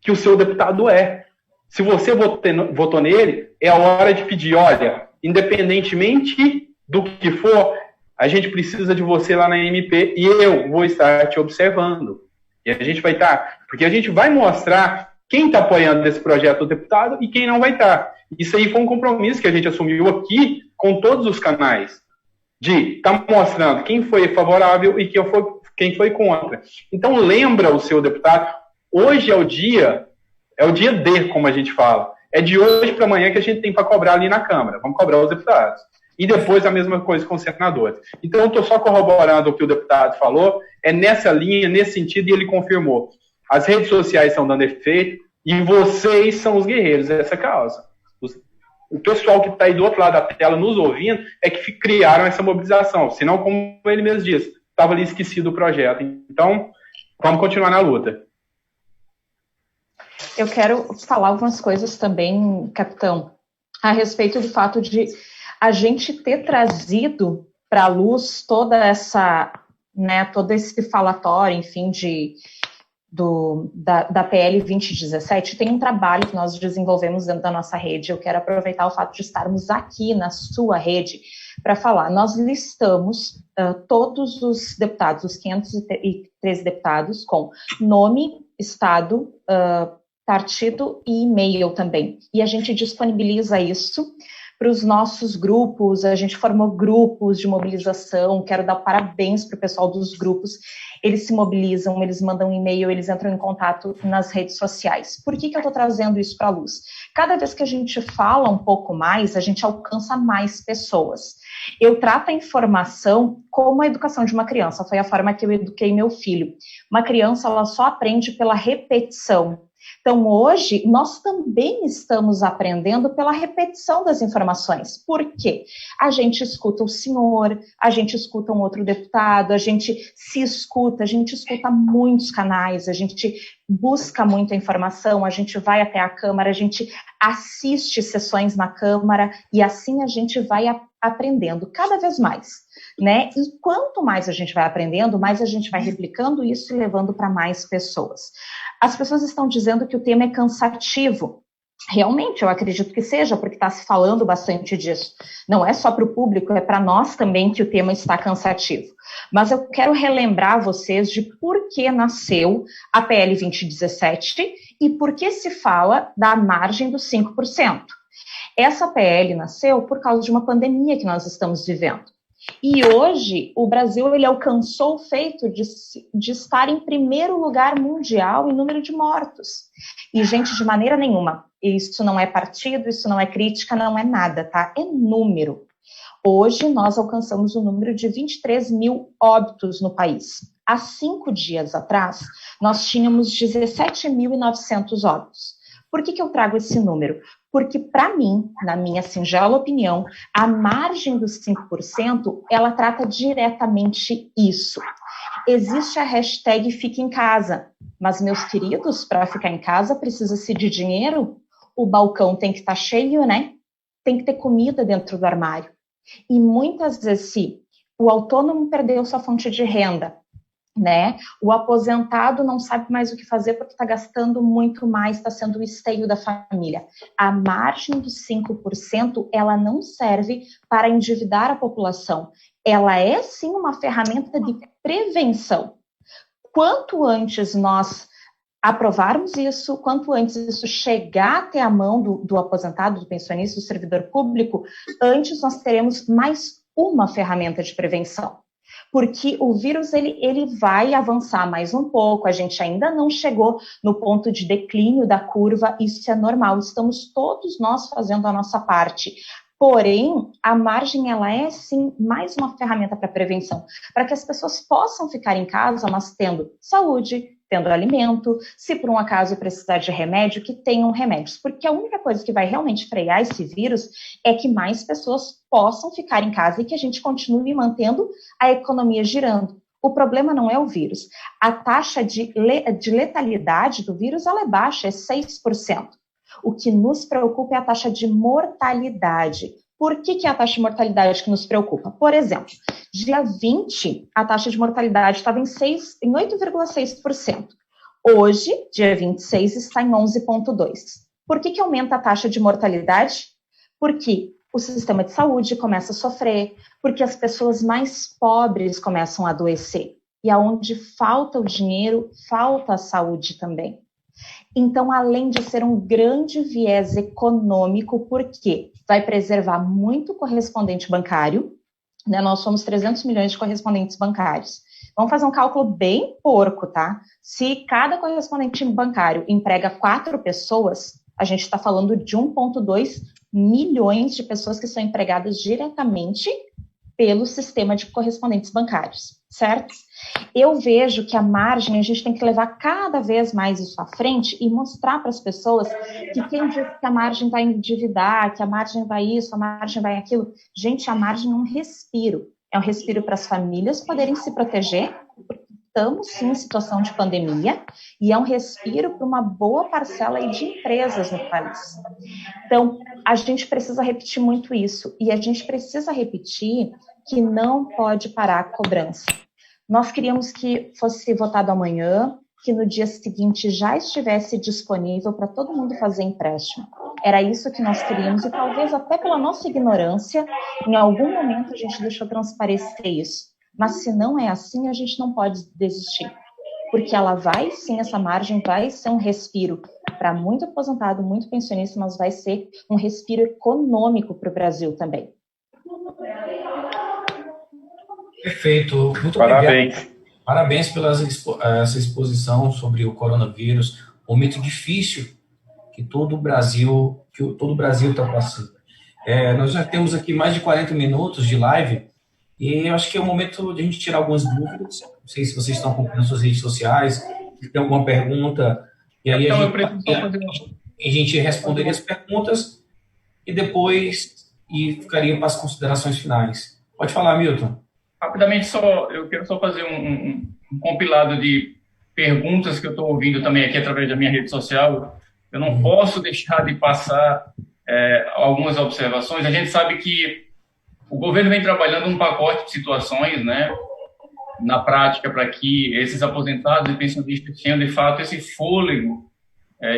que o seu deputado é. Se você votou nele, é a hora de pedir, olha, independentemente do que for, a gente precisa de você lá na MP e eu vou estar te observando. E a gente vai estar, porque a gente vai mostrar quem está apoiando esse projeto do deputado e quem não vai estar. Isso aí foi um compromisso que a gente assumiu aqui com todos os canais, de estar mostrando quem foi favorável e quem foi contra. Então lembra o seu deputado, hoje é o dia D, como a gente fala. É de hoje para amanhã que a gente tem para cobrar ali na Câmara. Vamos cobrar os deputados. E depois a mesma coisa com os senadores. Então eu estou só corroborando o que o deputado falou, é nessa linha, nesse sentido, e ele confirmou. As redes sociais estão dando efeito e vocês são os guerreiros dessa causa. O pessoal que está aí do outro lado da tela nos ouvindo é que criaram essa mobilização. Senão, como ele mesmo disse, estava ali esquecido o projeto. Então, vamos continuar na luta. Eu quero falar algumas coisas também, capitão, a respeito do fato de a gente ter trazido para a luz toda essa, né, todo esse falatório, enfim, da PL 2017. Tem um trabalho que nós desenvolvemos dentro da nossa rede. Eu quero aproveitar o fato de estarmos aqui na sua rede para falar. Nós listamos todos os deputados, os 513 deputados, com nome, estado, partido e e-mail também. E a gente disponibiliza isso para os nossos grupos, a gente formou grupos de mobilização, quero dar parabéns para o pessoal dos grupos, eles se mobilizam, eles mandam um e-mail, eles entram em contato nas redes sociais. Por que eu estou trazendo isso para a luz? Cada vez que a gente fala um pouco mais, a gente alcança mais pessoas. Eu trato a informação como a educação de uma criança, foi a forma que eu eduquei meu filho. Uma criança, ela só aprende pela repetição. Então, hoje, nós também estamos aprendendo pela repetição das informações. Por quê? A gente escuta o senhor, a gente escuta um outro deputado, a gente escuta muitos canais, a gente busca muita informação, a gente vai até a Câmara, a gente assiste sessões na Câmara e assim a gente vai aprendendo cada vez mais, né? E quanto mais a gente vai aprendendo, mais a gente vai replicando isso e levando para mais pessoas. As pessoas estão dizendo que o tema é cansativo. Realmente, eu acredito que seja, porque está se falando bastante disso. Não é só para o público, é para nós também que o tema está cansativo. Mas eu quero relembrar vocês de por que nasceu a PL 2017 e por que se fala da margem dos 5%. Essa PL nasceu por causa de uma pandemia que nós estamos vivendo. E hoje, o Brasil ele alcançou o feito de estar em primeiro lugar mundial em número de mortos. E, gente, de maneira nenhuma, isso não é partido, isso não é crítica, não é nada, tá? É número. Hoje, nós alcançamos o número de 23 mil óbitos no país. Há 5 dias atrás, nós tínhamos 17.900 óbitos. Por que eu trago esse número? Porque, para mim, na minha singela opinião, a margem dos 5%, ela trata diretamente isso. Existe a hashtag Fique em Casa, mas, meus queridos, para ficar em casa precisa-se de dinheiro, o balcão tem que estar cheio, né? Tem que ter comida dentro do armário. E muitas vezes, se o autônomo perdeu sua fonte de renda, né? O aposentado não sabe mais o que fazer porque está gastando muito mais, está sendo o esteio da família. A margem dos 5%, ela não serve para endividar a população. Ela é, sim, uma ferramenta de prevenção. Quanto antes nós aprovarmos isso, quanto antes isso chegar até a mão do aposentado, do pensionista, do servidor público, antes nós teremos mais uma ferramenta de prevenção. Porque o vírus ele vai avançar mais um pouco, a gente ainda não chegou no ponto de declínio da curva, isso é normal, estamos todos nós fazendo a nossa parte. Porém, a margem, ela é, sim, mais uma ferramenta para prevenção, para que as pessoas possam ficar em casa, mas tendo saúde, tendo alimento, se por um acaso precisar de remédio, que tenham remédios. Porque a única coisa que vai realmente frear esse vírus é que mais pessoas possam ficar em casa e que a gente continue mantendo a economia girando. O problema não é o vírus. A taxa de letalidade do vírus, ela é baixa, é 6%. O que nos preocupa é a taxa de mortalidade. Por que é a taxa de mortalidade que nos preocupa? Por exemplo, dia 20, a taxa de mortalidade estava em 8,6%. Hoje, dia 26, está em 11,2. Por que aumenta a taxa de mortalidade? Porque o sistema de saúde começa a sofrer, porque as pessoas mais pobres começam a adoecer. E aonde falta o dinheiro, falta a saúde também. Então, além de ser um grande viés econômico, porque vai preservar muito correspondente bancário, né? Nós somos 300 milhões de correspondentes bancários. Vamos fazer um cálculo bem porco, tá? Se cada correspondente bancário emprega 4 pessoas, a gente está falando de 1,2 milhões de pessoas que são empregadas diretamente pelo sistema de correspondentes bancários, certo? Eu vejo que a margem, a gente tem que levar cada vez mais isso à frente e mostrar para as pessoas que quem diz que a margem vai endividar, que a margem vai isso, a margem vai aquilo. Gente, a margem é um respiro. É um respiro para as famílias poderem se proteger, porque estamos sim em situação de pandemia, e é um respiro para uma boa parcela aí de empresas no país. Então, a gente precisa repetir muito isso, e a gente precisa repetir que não pode parar a cobrança. Nós queríamos que fosse votado amanhã, que no dia seguinte já estivesse disponível para todo mundo fazer empréstimo. Era isso que nós queríamos e talvez até pela nossa ignorância, em algum momento a gente deixou transparecer isso. Mas se não é assim, a gente não pode desistir. Porque ela vai, sim, essa margem vai ser um respiro para muito aposentado, muito pensionista, mas vai ser um respiro econômico para o Brasil também. Perfeito. Muito Parabéns. obrigado. Parabéns pela essa exposição sobre o coronavírus. Um momento difícil que todo o Brasil está passando. Nós já temos aqui mais de 40 minutos de live e eu acho que é o momento de a gente tirar algumas dúvidas. Não sei se vocês estão acompanhando suas redes sociais, se tem alguma pergunta. E aí Então, a gente responderia as perguntas e depois ficaria para as considerações finais. Pode falar, Milton. Rapidamente, eu quero só fazer um compilado de perguntas que eu estou ouvindo também aqui através da minha rede social. Eu não posso deixar de passar algumas observações. A gente sabe que o governo vem trabalhando um pacote de situações, né, na prática, para que esses aposentados e pensionistas tenham, de fato, esse fôlego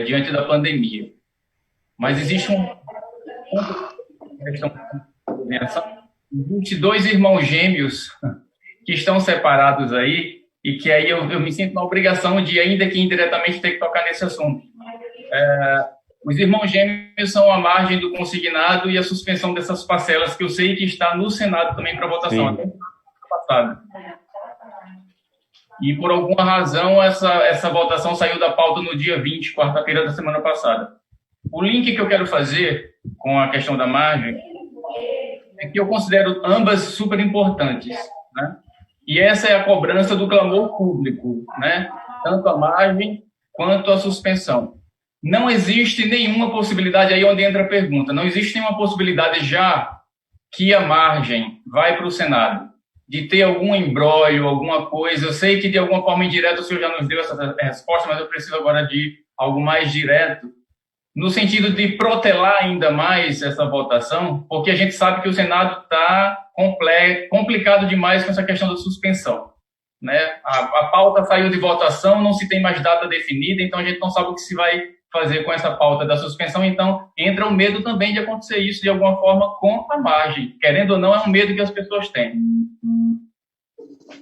diante da pandemia. Mas existe Existe 2 irmãos gêmeos que estão separados aí e que aí eu me sinto na obrigação de, ainda que indiretamente, ter que tocar nesse assunto. Os irmãos gêmeos são a margem do consignado e a suspensão dessas parcelas, que eu sei que está no Senado também para votação, até no passado. E, por alguma razão, essa votação saiu da pauta no dia 20, quarta-feira da semana passada. O link que eu quero fazer com a questão da margem é que eu considero ambas super importantes, né? E essa é a cobrança do clamor público, né? Tanto a margem quanto a suspensão. Não existe nenhuma possibilidade, aí onde entra a pergunta, não existe nenhuma possibilidade já que a margem vai para o Senado, de ter algum imbróglio, alguma coisa. Eu sei que de alguma forma indireta o senhor já nos deu essa resposta, mas eu preciso agora de algo mais direto, no sentido de protelar ainda mais essa votação, porque a gente sabe que o Senado está complicado demais com essa questão da suspensão, né? A pauta saiu de votação, não se tem mais data definida, então a gente não sabe o que se vai fazer com essa pauta da suspensão, então entra o medo também de acontecer isso de alguma forma com a margem. Querendo ou não, é um medo que as pessoas têm.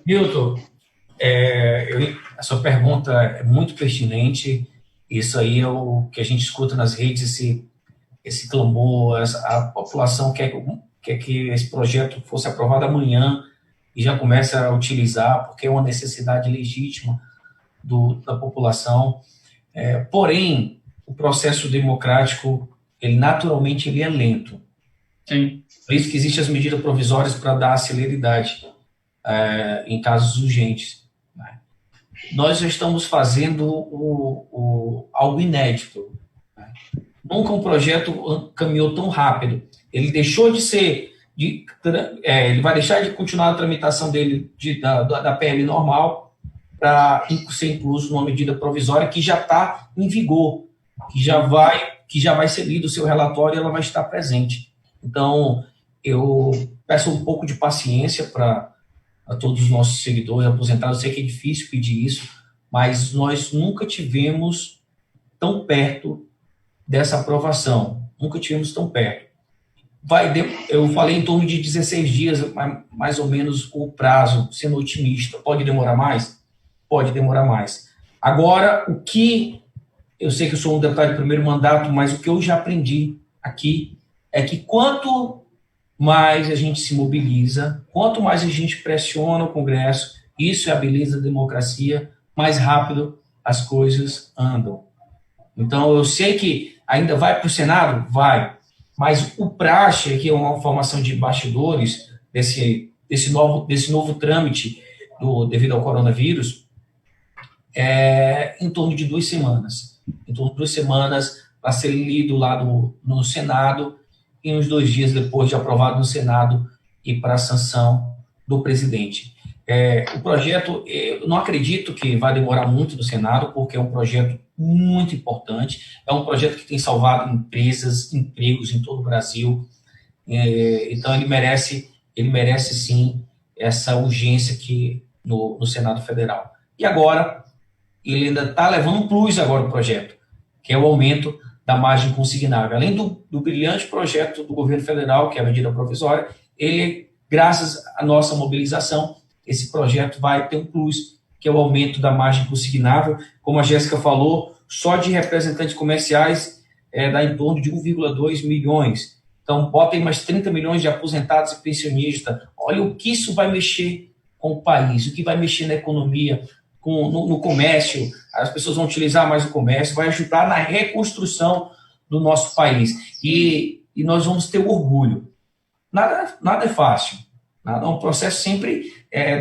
Milton, a sua pergunta é muito pertinente. Isso aí é o que a gente escuta nas redes, esse clamor, a população quer que esse projeto fosse aprovado amanhã e já começa a utilizar, porque é uma necessidade legítima da população. Porém, o processo democrático, naturalmente, ele é lento. Sim. Por isso que existem as medidas provisórias para dar celeridade em casos urgentes. Nós já estamos fazendo algo inédito. Nunca um projeto caminhou tão rápido. Ele deixou de ser... ele vai deixar de continuar a tramitação dele da PL normal para ser incluso numa medida provisória que já está em vigor, que já vai ser lido o seu relatório e ela vai estar presente. Então, eu peço um pouco de paciência a todos os nossos seguidores aposentados. Eu sei que é difícil pedir isso, mas nós nunca tivemos tão perto dessa aprovação. Nunca tivemos tão perto. Eu falei em torno de 16 dias, mais ou menos o prazo, sendo otimista. Pode demorar mais? Pode demorar mais. Agora, eu sei que eu sou um deputado de primeiro mandato, mas o que eu já aprendi aqui é que quanto mais a gente se mobiliza, quanto mais a gente pressiona o Congresso, isso é a beleza da democracia, mais rápido as coisas andam. Então, eu sei que ainda vai para o Senado? Vai. Mas o praxe, que é uma formação de bastidores desse novo trâmite devido ao coronavírus, é em torno de 2 semanas. Em torno de 2 semanas para ser lido lá no Senado e uns 2 dias depois de aprovado no Senado e para a sanção do presidente. O projeto, eu não acredito que vai demorar muito no Senado, porque é um projeto muito importante, é um projeto que tem salvado empresas, empregos em todo o Brasil, então ele merece sim essa urgência aqui no Senado Federal. E agora, ele ainda está levando um plus agora o projeto, que é o aumento da margem consignável. Além do brilhante projeto do governo federal, que é a medida provisória, ele, graças à nossa mobilização, esse projeto vai ter um plus, que é o aumento da margem consignável. Como a Jéssica falou, só de representantes comerciais dá em torno de 1,2 milhões. Então, botem mais 30 milhões de aposentados e pensionistas. Olha o que isso vai mexer com o país, o que vai mexer na economia, no comércio. As pessoas vão utilizar mais o comércio, vai ajudar na reconstrução do nosso país. E nós vamos ter orgulho. Nada é fácil. É um processo sempre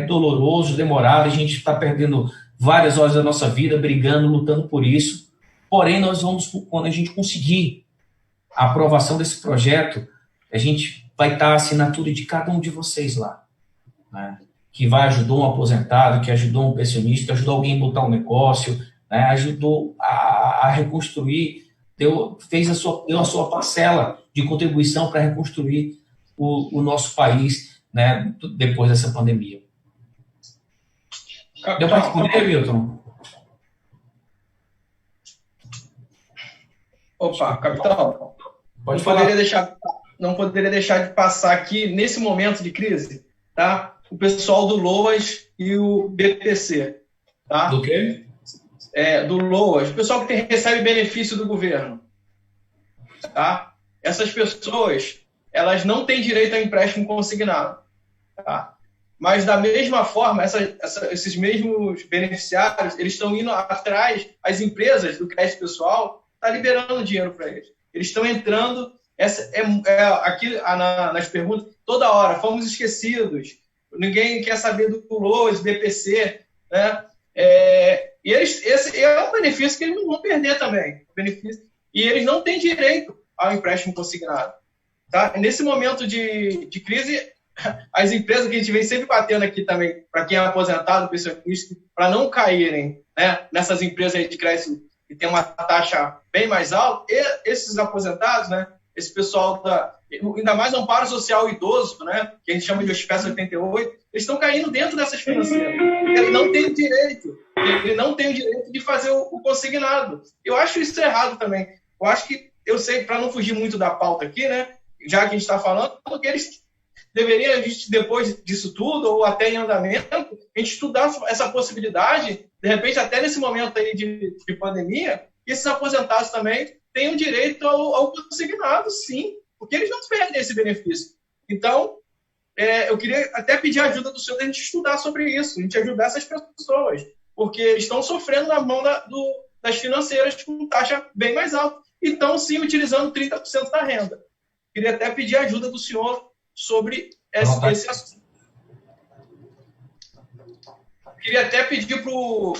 doloroso, demorado, a gente está perdendo várias horas da nossa vida brigando, lutando por isso. Porém, quando a gente conseguir a aprovação desse projeto, a gente vai estar a assinatura de cada um de vocês lá, né? Que ajudou um aposentado, que ajudou um pensionista, que ajudou alguém a botar um negócio, né? Ajudou a reconstruir, deu a sua parcela de contribuição para reconstruir o nosso país, né, depois dessa pandemia. Deu para responder, Milton? Opa, capitão. Não poderia deixar de passar aqui, nesse momento de crise, tá? O pessoal do LOAS e o BPC. Tá? Do quê? Do LOAS. O pessoal que recebe benefício do governo. Tá? Essas pessoas, elas não têm direito a empréstimo consignado. Tá? Mas, da mesma forma, esses mesmos beneficiários, eles estão indo atrás, as empresas do crédito pessoal estão liberando dinheiro para eles. Eles estão entrando, aqui nas perguntas, toda hora, fomos esquecidos, ninguém quer saber do LOAS, BPC, né? Esse é um benefício que eles não vão perder também. E eles não têm direito ao empréstimo consignado. Tá? Nesse momento de crise, as empresas que a gente vem sempre batendo aqui também, para quem é aposentado, pensionista, para não caírem, né, nessas empresas aí de crédito que tem uma taxa bem mais alta, e esses aposentados, né, esse pessoal ainda mais amparo social idoso, né, que a gente chama de Hospécio 88, eles estão caindo dentro dessas financeiras. Ele não tem o direito de fazer o consignado. Eu acho isso errado também. Eu sei, para não fugir muito da pauta aqui, né, já que a gente está falando, que eles deveriam, a gente, depois disso tudo, ou até em andamento, a gente estudar essa possibilidade, de repente, até nesse momento aí de pandemia, que esses aposentados também tenham direito ao consignado, sim, porque eles não perdem esse benefício. Então, eu queria até pedir a ajuda do senhor da gente estudar sobre isso, a gente ajudar essas pessoas, porque eles estão sofrendo na mão das financeiras com taxa bem mais alta, e estão, sim, utilizando 30% da renda. Queria até pedir a ajuda do senhor sobre esse assunto. Queria até pedir para o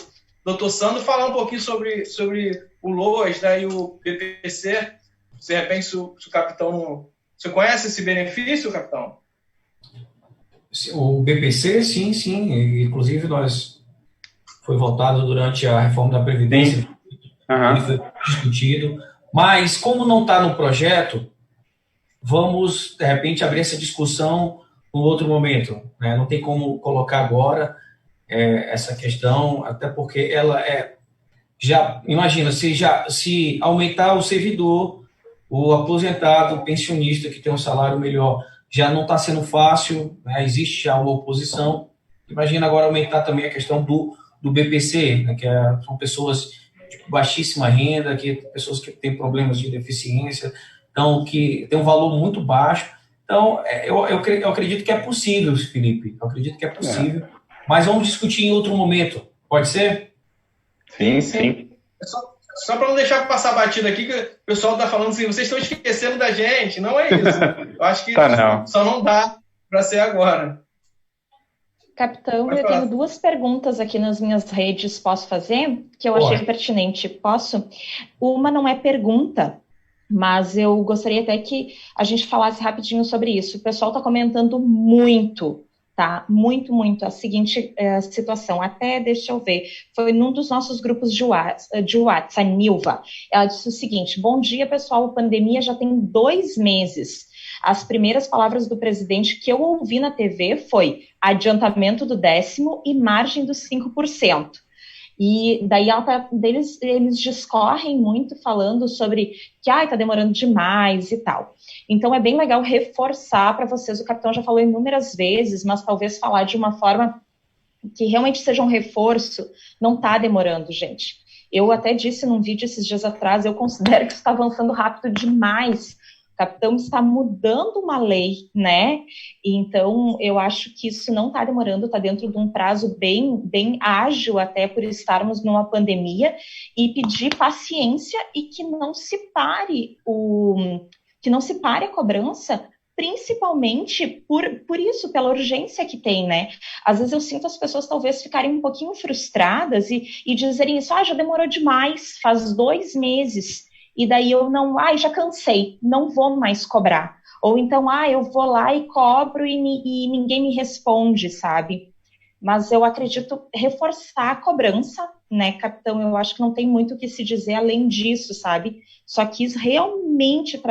doutor Sandro falar um pouquinho sobre o LOAS, né, e o BPC. De repente, se o capitão não... Você conhece esse benefício, capitão? O BPC, sim. Inclusive, foi votado durante a reforma da Previdência. Ele foi discutido. Mas, como não está no projeto, vamos, de repente, abrir essa discussão em outro momento, né? Não tem como colocar agora. essa questão, até porque ela já, imagina, se aumentar o servidor, o aposentado, o pensionista que tem um salário melhor, já não está sendo fácil, né? Existe já uma oposição. Imagina agora aumentar também a questão do BPC, né? São pessoas de baixíssima renda, pessoas que têm problemas de deficiência, então, que tem um valor muito baixo. Então, eu acredito que é possível, Felipe, eu acredito que é possível, mas vamos discutir em outro momento, pode ser? Sim, sim. Só para não deixar passar batido aqui, que o pessoal está falando assim, vocês estão esquecendo da gente. Não é isso. Eu acho que só não dá para ser agora. Capitão, eu tenho 2 perguntas aqui nas minhas redes, posso fazer? Que eu achei pertinente. Posso? Uma não é pergunta, mas eu gostaria até que a gente falasse rapidinho sobre isso. O pessoal está comentando muito, tá? Muito, muito. A seguinte situação, até deixa eu ver, foi num dos nossos grupos de WhatsApp, a Nilva. Ela disse o seguinte: bom dia, pessoal, a pandemia já tem 2 meses. As primeiras palavras do presidente que eu ouvi na TV foi adiantamento do 10º e margem dos 5%. E daí eles discorrem muito falando sobre que está demorando demais e tal. Então é bem legal reforçar para vocês, o capitão já falou inúmeras vezes, mas talvez falar de uma forma que realmente seja um reforço, não está demorando, gente. Eu até disse num vídeo esses dias atrás, eu considero que está avançando rápido demais. O capitão está mudando uma lei, né? Então, eu acho que isso não está demorando, está dentro de um prazo bem ágil, até por estarmos numa pandemia, e pedir paciência e que não se pare a cobrança, principalmente por isso, pela urgência que tem, né? Às vezes eu sinto as pessoas talvez ficarem um pouquinho frustradas e dizerem isso, já demorou demais, faz 2 meses, e daí eu já cansei, não vou mais cobrar. Ou então, eu vou lá e cobro e ninguém me responde, sabe? Mas eu acredito reforçar a cobrança, né, capitão? Eu acho que não tem muito o que se dizer além disso, sabe? Só quis realmente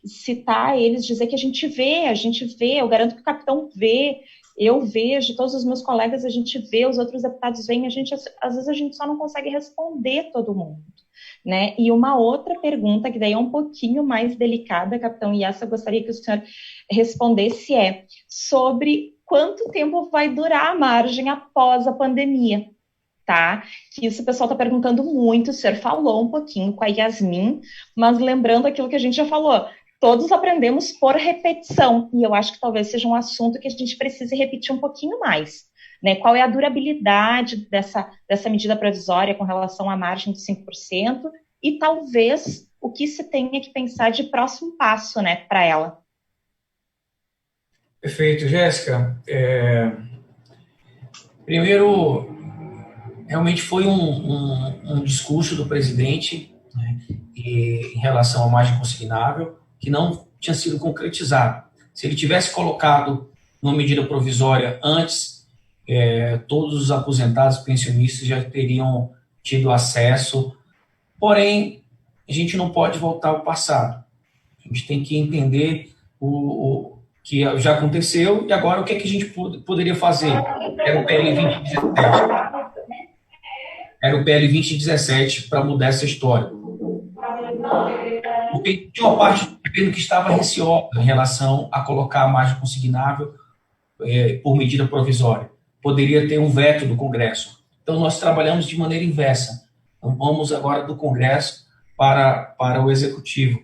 citar eles, dizer que a gente vê, eu garanto que o capitão vê, eu vejo, todos os meus colegas a gente vê, os outros deputados veem, às vezes a gente só não consegue responder todo mundo, né? E uma outra pergunta, que daí é um pouquinho mais delicada, capitão, e essa eu gostaria que o senhor respondesse, sobre quanto tempo vai durar a margem após a pandemia, tá? Que isso o pessoal está perguntando muito, o senhor falou um pouquinho com a Yasmin, mas lembrando aquilo que a gente já falou, todos aprendemos por repetição, e eu acho que talvez seja um assunto que a gente precise repetir um pouquinho mais, né? Qual é a durabilidade dessa medida provisória com relação à margem de 5%, e talvez o que se tenha que pensar de próximo passo, né, para ela. Perfeito, Jéssica. Primeiro, realmente foi um discurso do presidente, né, em relação à margem consignável, que não tinha sido concretizado. Se ele tivesse colocado uma medida provisória antes, todos os aposentados pensionistas já teriam tido acesso. Porém, a gente não pode voltar ao passado. A gente tem que entender o que já aconteceu e agora o que é que a gente poderia fazer. Era o PL 2017. Era o PL 2017 para mudar essa história. Porque tinha uma parte do governo que estava receosa em relação a colocar a margem consignável por medida provisória. Poderia ter um veto do Congresso. Então, nós trabalhamos de maneira inversa. Então, vamos agora do Congresso para o Executivo,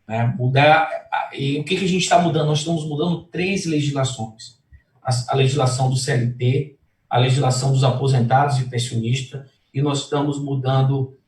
né? Mudar. E o que a gente está mudando? Nós estamos mudando 3 legislações. A legislação do CLT, a legislação dos aposentados e pensionistas, e nós estamos mudando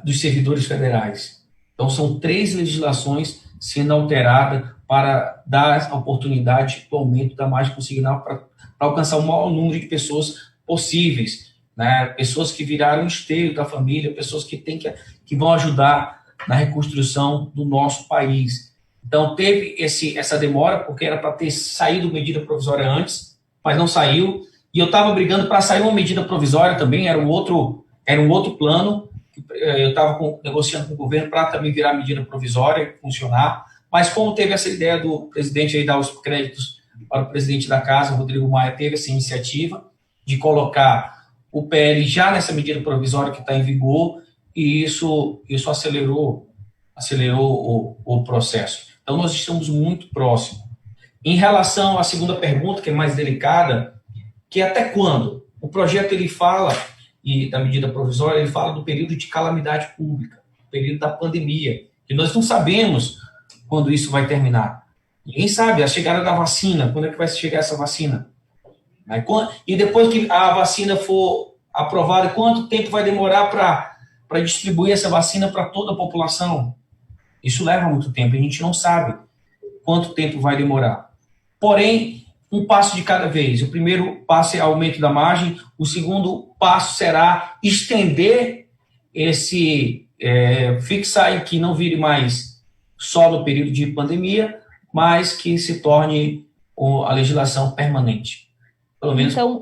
dos servidores federais. Então, são 3 legislações sendo alteradas para dar a oportunidade do aumento da margem consignável para alcançar o maior número de pessoas possíveis, né? Pessoas que viraram esteio da família, pessoas que vão ajudar na reconstrução do nosso país. Então, teve essa demora, porque era para ter saído medida provisória antes, mas não saiu, e eu estava brigando para sair uma medida provisória também, era um outro plano, eu estava negociando com o governo para também virar medida provisória e funcionar, mas como teve essa ideia do presidente aí dar os créditos para o presidente da Casa, Rodrigo Maia, teve essa iniciativa de colocar o PL já nessa medida provisória que está em vigor, e isso acelerou o processo. Então, nós estamos muito próximos. Em relação à segunda pergunta, que é mais delicada, que é até quando? O projeto, ele fala, e da medida provisória, ele fala do período de calamidade pública, período da pandemia, que nós não sabemos quando isso vai terminar. Ninguém sabe a chegada da vacina, quando é que vai chegar essa vacina. E depois que a vacina for aprovada, quanto tempo vai demorar para distribuir essa vacina para toda a população? Isso leva muito tempo, a gente não sabe quanto tempo vai demorar. Porém, um passo de cada vez. O primeiro passo é aumento da margem, o segundo passo será estender fixar em que não vire mais só no período de pandemia, mas que se torne a legislação permanente. Pelo menos. Então,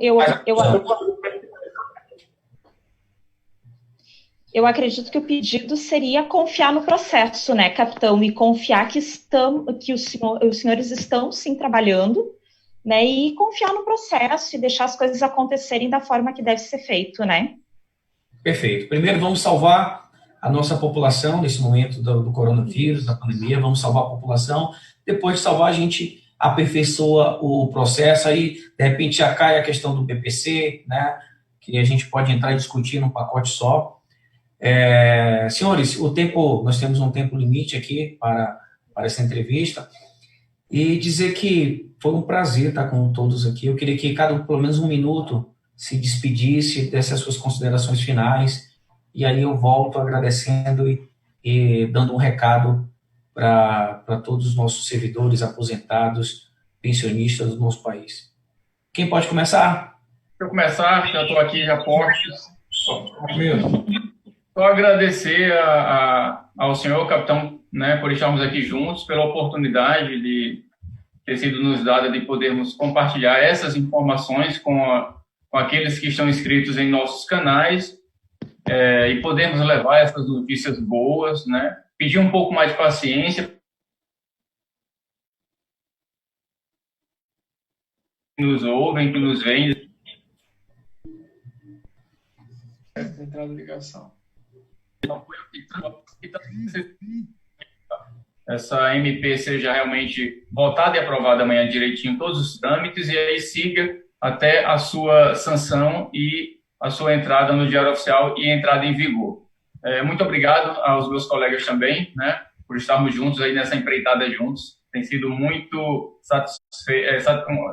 eu acredito que o pedido seria confiar no processo, né, capitão, e confiar que os senhores estão sim trabalhando, né, e confiar no processo e deixar as coisas acontecerem da forma que deve ser feito, né? Perfeito. Primeiro, vamos salvar a nossa população nesse momento do coronavírus, da pandemia, vamos salvar a população. Depois de salvar, a gente aperfeiçoa o processo, aí, de repente, já cai a questão do PPC, né, que a gente pode entrar e discutir num pacote só. Senhores, nós temos um tempo limite aqui para essa entrevista, e dizer que foi um prazer estar com todos aqui. Eu queria que cada um, pelo menos um minuto, se despedisse, desse as suas considerações finais, e aí eu volto agradecendo e dando um recado para todos os nossos servidores, aposentados, pensionistas do nosso país. Quem pode começar? Deixa eu começar, já estou aqui, já postos. Só agradecer ao senhor, capitão, né, por estarmos aqui juntos, pela oportunidade de ter sido nos dada de podermos compartilhar essas informações com aqueles que estão inscritos em nossos canais, e podermos levar essas notícias boas, né? Pedir um pouco mais de paciência, que nos ouvem, que nos veem. Entrar na ligação. Essa MP seja realmente votada e aprovada amanhã direitinho, todos os trâmites, e aí siga até a sua sanção e a sua entrada no Diário Oficial e entrada em vigor. Muito obrigado aos meus colegas também, né, por estarmos juntos aí nessa empreitada juntos. Tem sido muito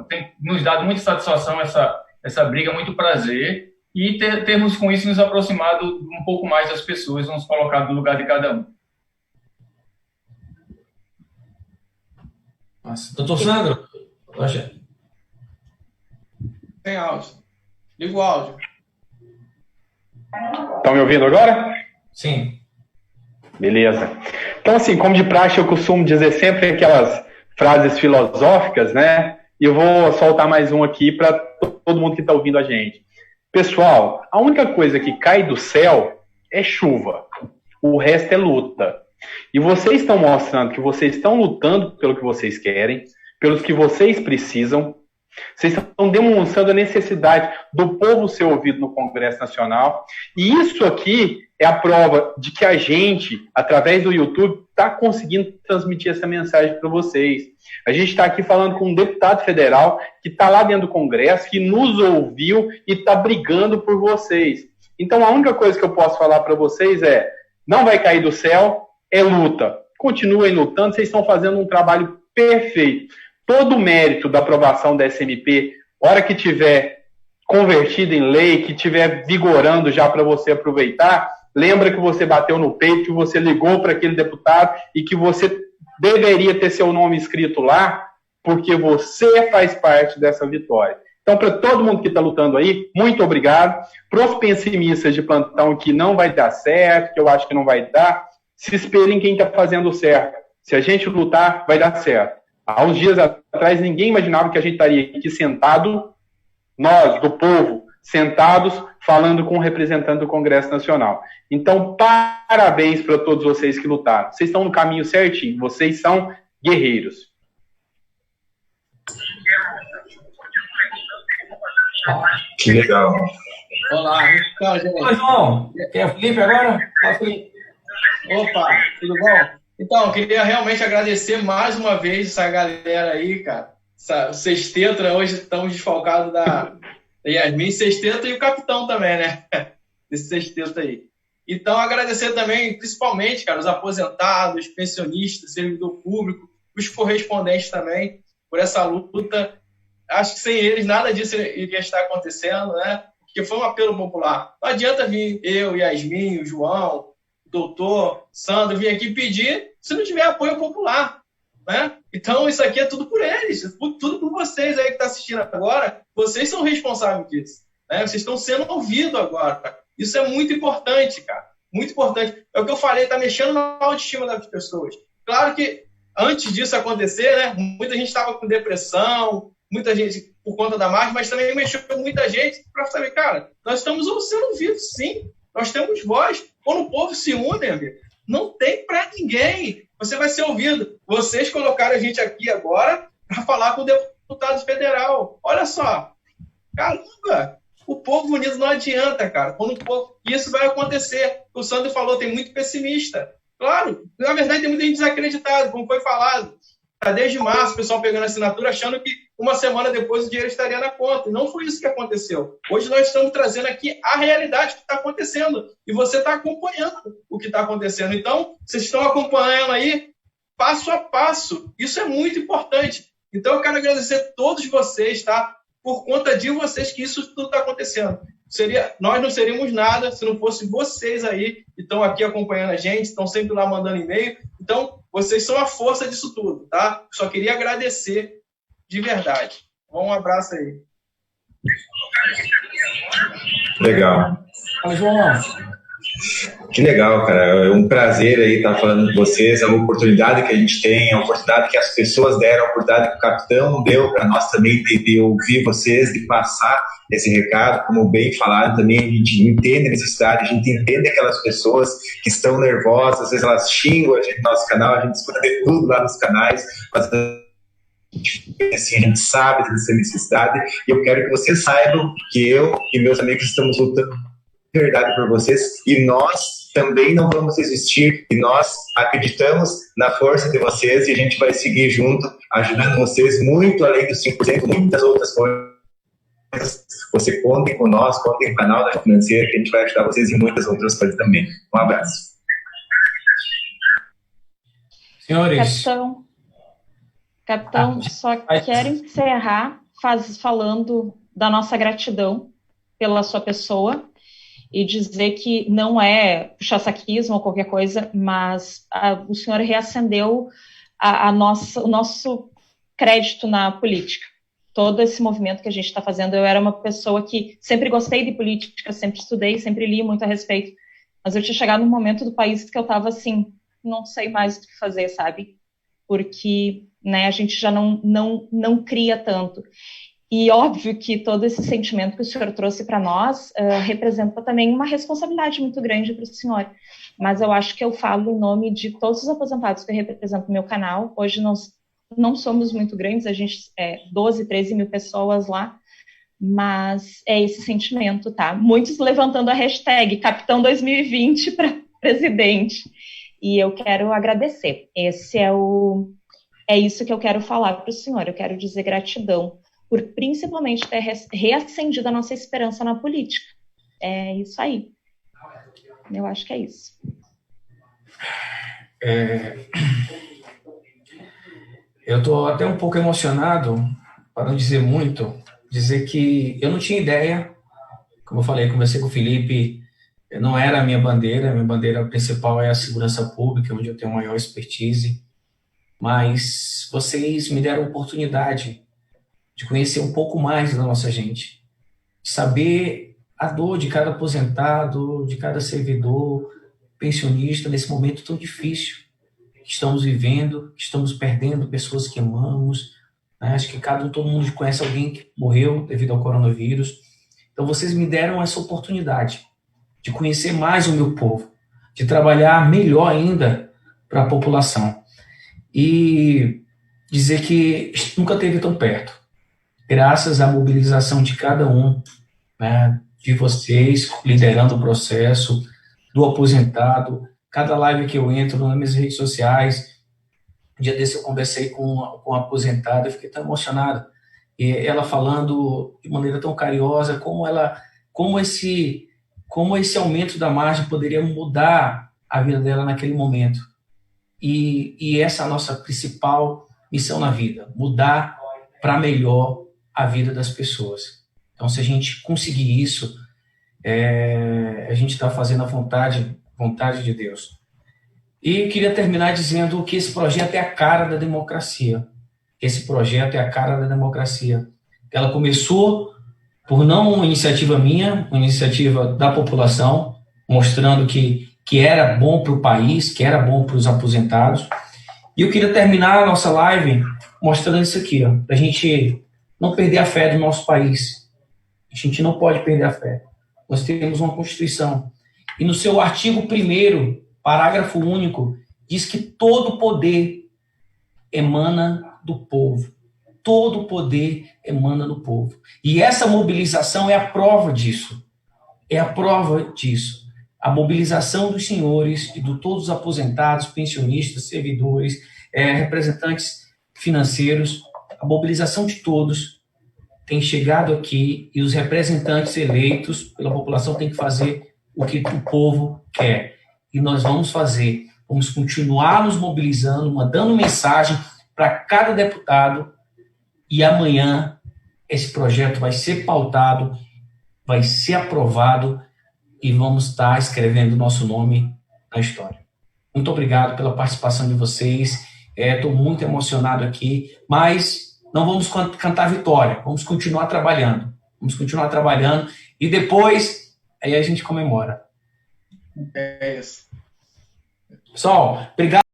tem nos dado muita satisfação essa briga, muito prazer, e termos com isso nos aproximado um pouco mais das pessoas, nos colocado no lugar de cada um. Nossa. Doutor Sandro? Tem áudio. Liga o áudio. Estão me ouvindo agora? Sim. Beleza. Então, assim, como de praxe, eu costumo dizer sempre aquelas frases filosóficas, né? E eu vou soltar mais um aqui para todo mundo que está ouvindo a gente. Pessoal, a única coisa que cai do céu é chuva. O resto é luta. E vocês estão mostrando que vocês estão lutando pelo que vocês querem, pelo que vocês precisam. Vocês estão demonstrando a necessidade do povo ser ouvido no Congresso Nacional. E isso aqui é a prova de que a gente, através do YouTube, está conseguindo transmitir essa mensagem para vocês. A gente está aqui falando com um deputado federal que está lá dentro do Congresso, que nos ouviu e está brigando por vocês. Então, a única coisa que eu posso falar para vocês é: não vai cair do céu, é luta. Continuem lutando, vocês estão fazendo um trabalho perfeito. Todo o mérito da aprovação da SMP, hora que tiver convertido em lei, que tiver vigorando já para você aproveitar, lembra que você bateu no peito, que você ligou para aquele deputado e que você deveria ter seu nome escrito lá, porque você faz parte dessa vitória. Então, para todo mundo que está lutando aí, muito obrigado. Para os pessimistas de plantão que não vai dar certo, que eu acho que não vai dar, se espelhem em quem está fazendo certo. Se a gente lutar, vai dar certo. Há uns dias atrás, ninguém imaginava que a gente estaria aqui sentado, nós, do povo, sentados, falando com o representante do Congresso Nacional. Então, parabéns para todos vocês que lutaram. Vocês estão no caminho certinho, vocês são guerreiros. Que legal. Olá, então, gente. Oi, João. Quer o Felipe agora? Fala, Felipe. Opa, tudo bom? Então, eu queria realmente agradecer mais uma vez essa galera aí, cara. Essa sexteto, né? Hoje estamos desfalcados da Yasmin, sexteto e o capitão também, né? Esse sexteto aí. Então, agradecer também, principalmente, cara, os aposentados, pensionistas, servidor público, os correspondentes também, por essa luta. Acho que sem eles nada disso iria estar acontecendo, né? Porque foi um apelo popular. Não adianta vir eu, Yasmin, o João, o doutor, Sandro, vir aqui pedir se não tiver apoio popular, né? Então, isso aqui é tudo por eles, tudo por vocês aí que estão assistindo agora. Vocês são responsáveis disso, né? Vocês estão sendo ouvidos agora. Isso é muito importante, cara. Muito importante. É o que eu falei, está mexendo na autoestima das pessoas. Claro que antes disso acontecer, né? Muita gente estava com depressão, muita gente por conta da margem, mas também mexeu com muita gente para saber, cara, nós estamos sendo ouvidos, sim. Nós temos voz. Quando o povo se une, amigo, não tem para ninguém. Você vai ser ouvido. Vocês colocaram a gente aqui agora para falar com o deputado federal. Olha só. Caramba, o povo unido não adianta, cara. Quando o povo... Isso vai acontecer. O Sandro falou, tem muito pessimista. Claro, na verdade tem muita gente desacreditada, como foi falado. Desde março, o pessoal pegando assinatura, achando que uma semana depois o dinheiro estaria na conta. E não foi isso que aconteceu. Hoje nós estamos trazendo aqui a realidade que está acontecendo. E você está acompanhando o que está acontecendo. Então, vocês estão acompanhando aí passo a passo. Isso é muito importante. Então, eu quero agradecer a todos vocês, tá? Por conta de vocês que isso tudo está acontecendo. Nós não seríamos nada se não fosse vocês aí que estão aqui acompanhando a gente, estão sempre lá mandando e-mail. Então, vocês são a força disso tudo, tá? Só queria agradecer de verdade. Um abraço aí. Legal. Fala, João. Que legal, cara. É um prazer aí estar falando com vocês. É uma oportunidade que a gente tem, é uma oportunidade que as pessoas deram, é uma oportunidade que o capitão deu para nós também de ouvir vocês, de passar esse recado. Como bem falado também, a gente entende a necessidade, a gente entende aquelas pessoas que estão nervosas, às vezes elas xingam a gente no nosso canal, a gente escuta de tudo lá nos canais, mas assim, a gente sabe dessa necessidade e eu quero que vocês saibam que eu e meus amigos estamos lutando de verdade por vocês e nós também não vamos desistir e nós acreditamos na força de vocês e a gente vai seguir junto, ajudando vocês muito além dos 5%, muitas outras coisas. Você contem com nós, contem com o canal da Financeira, que a gente vai ajudar vocês em muitas outras coisas também. Um abraço. Senhores. Capitão, só quero encerrar falando da nossa gratidão pela sua pessoa e dizer que não é puxa-saquismo ou qualquer coisa, mas o senhor reacendeu o nosso crédito na política. Todo esse movimento que a gente está fazendo, eu era uma pessoa que sempre gostei de política, sempre estudei, sempre li muito a respeito, mas eu tinha chegado num momento do país que eu estava assim, não sei mais o que fazer, sabe? Porque, né, a gente já não cria tanto. E óbvio que todo esse sentimento que o senhor trouxe para nós representa também uma responsabilidade muito grande para o senhor. Mas eu acho que eu falo em nome de todos os aposentados que eu represento no meu canal. Hoje nós não somos muito grandes, a gente é 12, 13 mil pessoas lá, mas é esse sentimento, tá? Muitos levantando a hashtag Capitão 2020 para presidente. E eu quero agradecer. É isso que eu quero falar para o senhor. Eu quero dizer gratidão por principalmente ter reacendido a nossa esperança na política. É isso aí. Eu acho que é isso. Eu estou até um pouco emocionado, para não dizer muito, dizer que eu não tinha ideia, como eu falei, conversei com o Felipe, não era a minha bandeira principal é a segurança pública, onde eu tenho maior expertise, mas vocês me deram a oportunidade de conhecer um pouco mais da nossa gente, de saber a dor de cada aposentado, de cada servidor, pensionista, nesse momento tão difícil que estamos vivendo, que estamos perdendo pessoas que amamos, né? Acho que todo mundo conhece alguém que morreu devido ao coronavírus. Então vocês me deram essa oportunidade de conhecer mais o meu povo, de trabalhar melhor ainda para a população. E dizer que nunca esteve tão perto. Graças à mobilização de cada um, né, de vocês, liderando o processo, do aposentado. Cada live que eu entro nas minhas redes sociais, um dia desse eu conversei com uma aposentada, eu fiquei tão emocionado. E ela falando de maneira tão carinhosa como esse aumento da margem poderia mudar a vida dela naquele momento. E essa é a nossa principal missão na vida, mudar para melhor a vida das pessoas. Então, se a gente conseguir isso, a gente está fazendo a vontade de Deus. E queria terminar dizendo que esse projeto é a cara da democracia. Esse projeto é a cara da democracia. Ela começou por não uma iniciativa minha, uma iniciativa da população, mostrando que era bom para o país, que era bom para os aposentados. E eu queria terminar a nossa live mostrando isso aqui, para a gente não perder a fé do nosso país. A gente não pode perder a fé. Nós temos uma Constituição. E no seu artigo 1º, parágrafo único, diz que todo poder emana do povo. Todo poder emana do povo. E essa mobilização é a prova disso. É a prova disso. A mobilização dos senhores e de todos os aposentados, pensionistas, servidores, representantes financeiros, a mobilização de todos tem chegado aqui e os representantes eleitos pela população têm que fazer o que o povo quer. E nós vamos fazer. Vamos continuar nos mobilizando, mandando mensagem para cada deputado e amanhã esse projeto vai ser pautado, vai ser aprovado e vamos estar escrevendo o nosso nome na história. Muito obrigado pela participação de vocês. Estou muito emocionado aqui, mas não vamos cantar vitória, vamos continuar trabalhando. Vamos continuar trabalhando e depois aí a gente comemora. É isso. Pessoal, obrigado.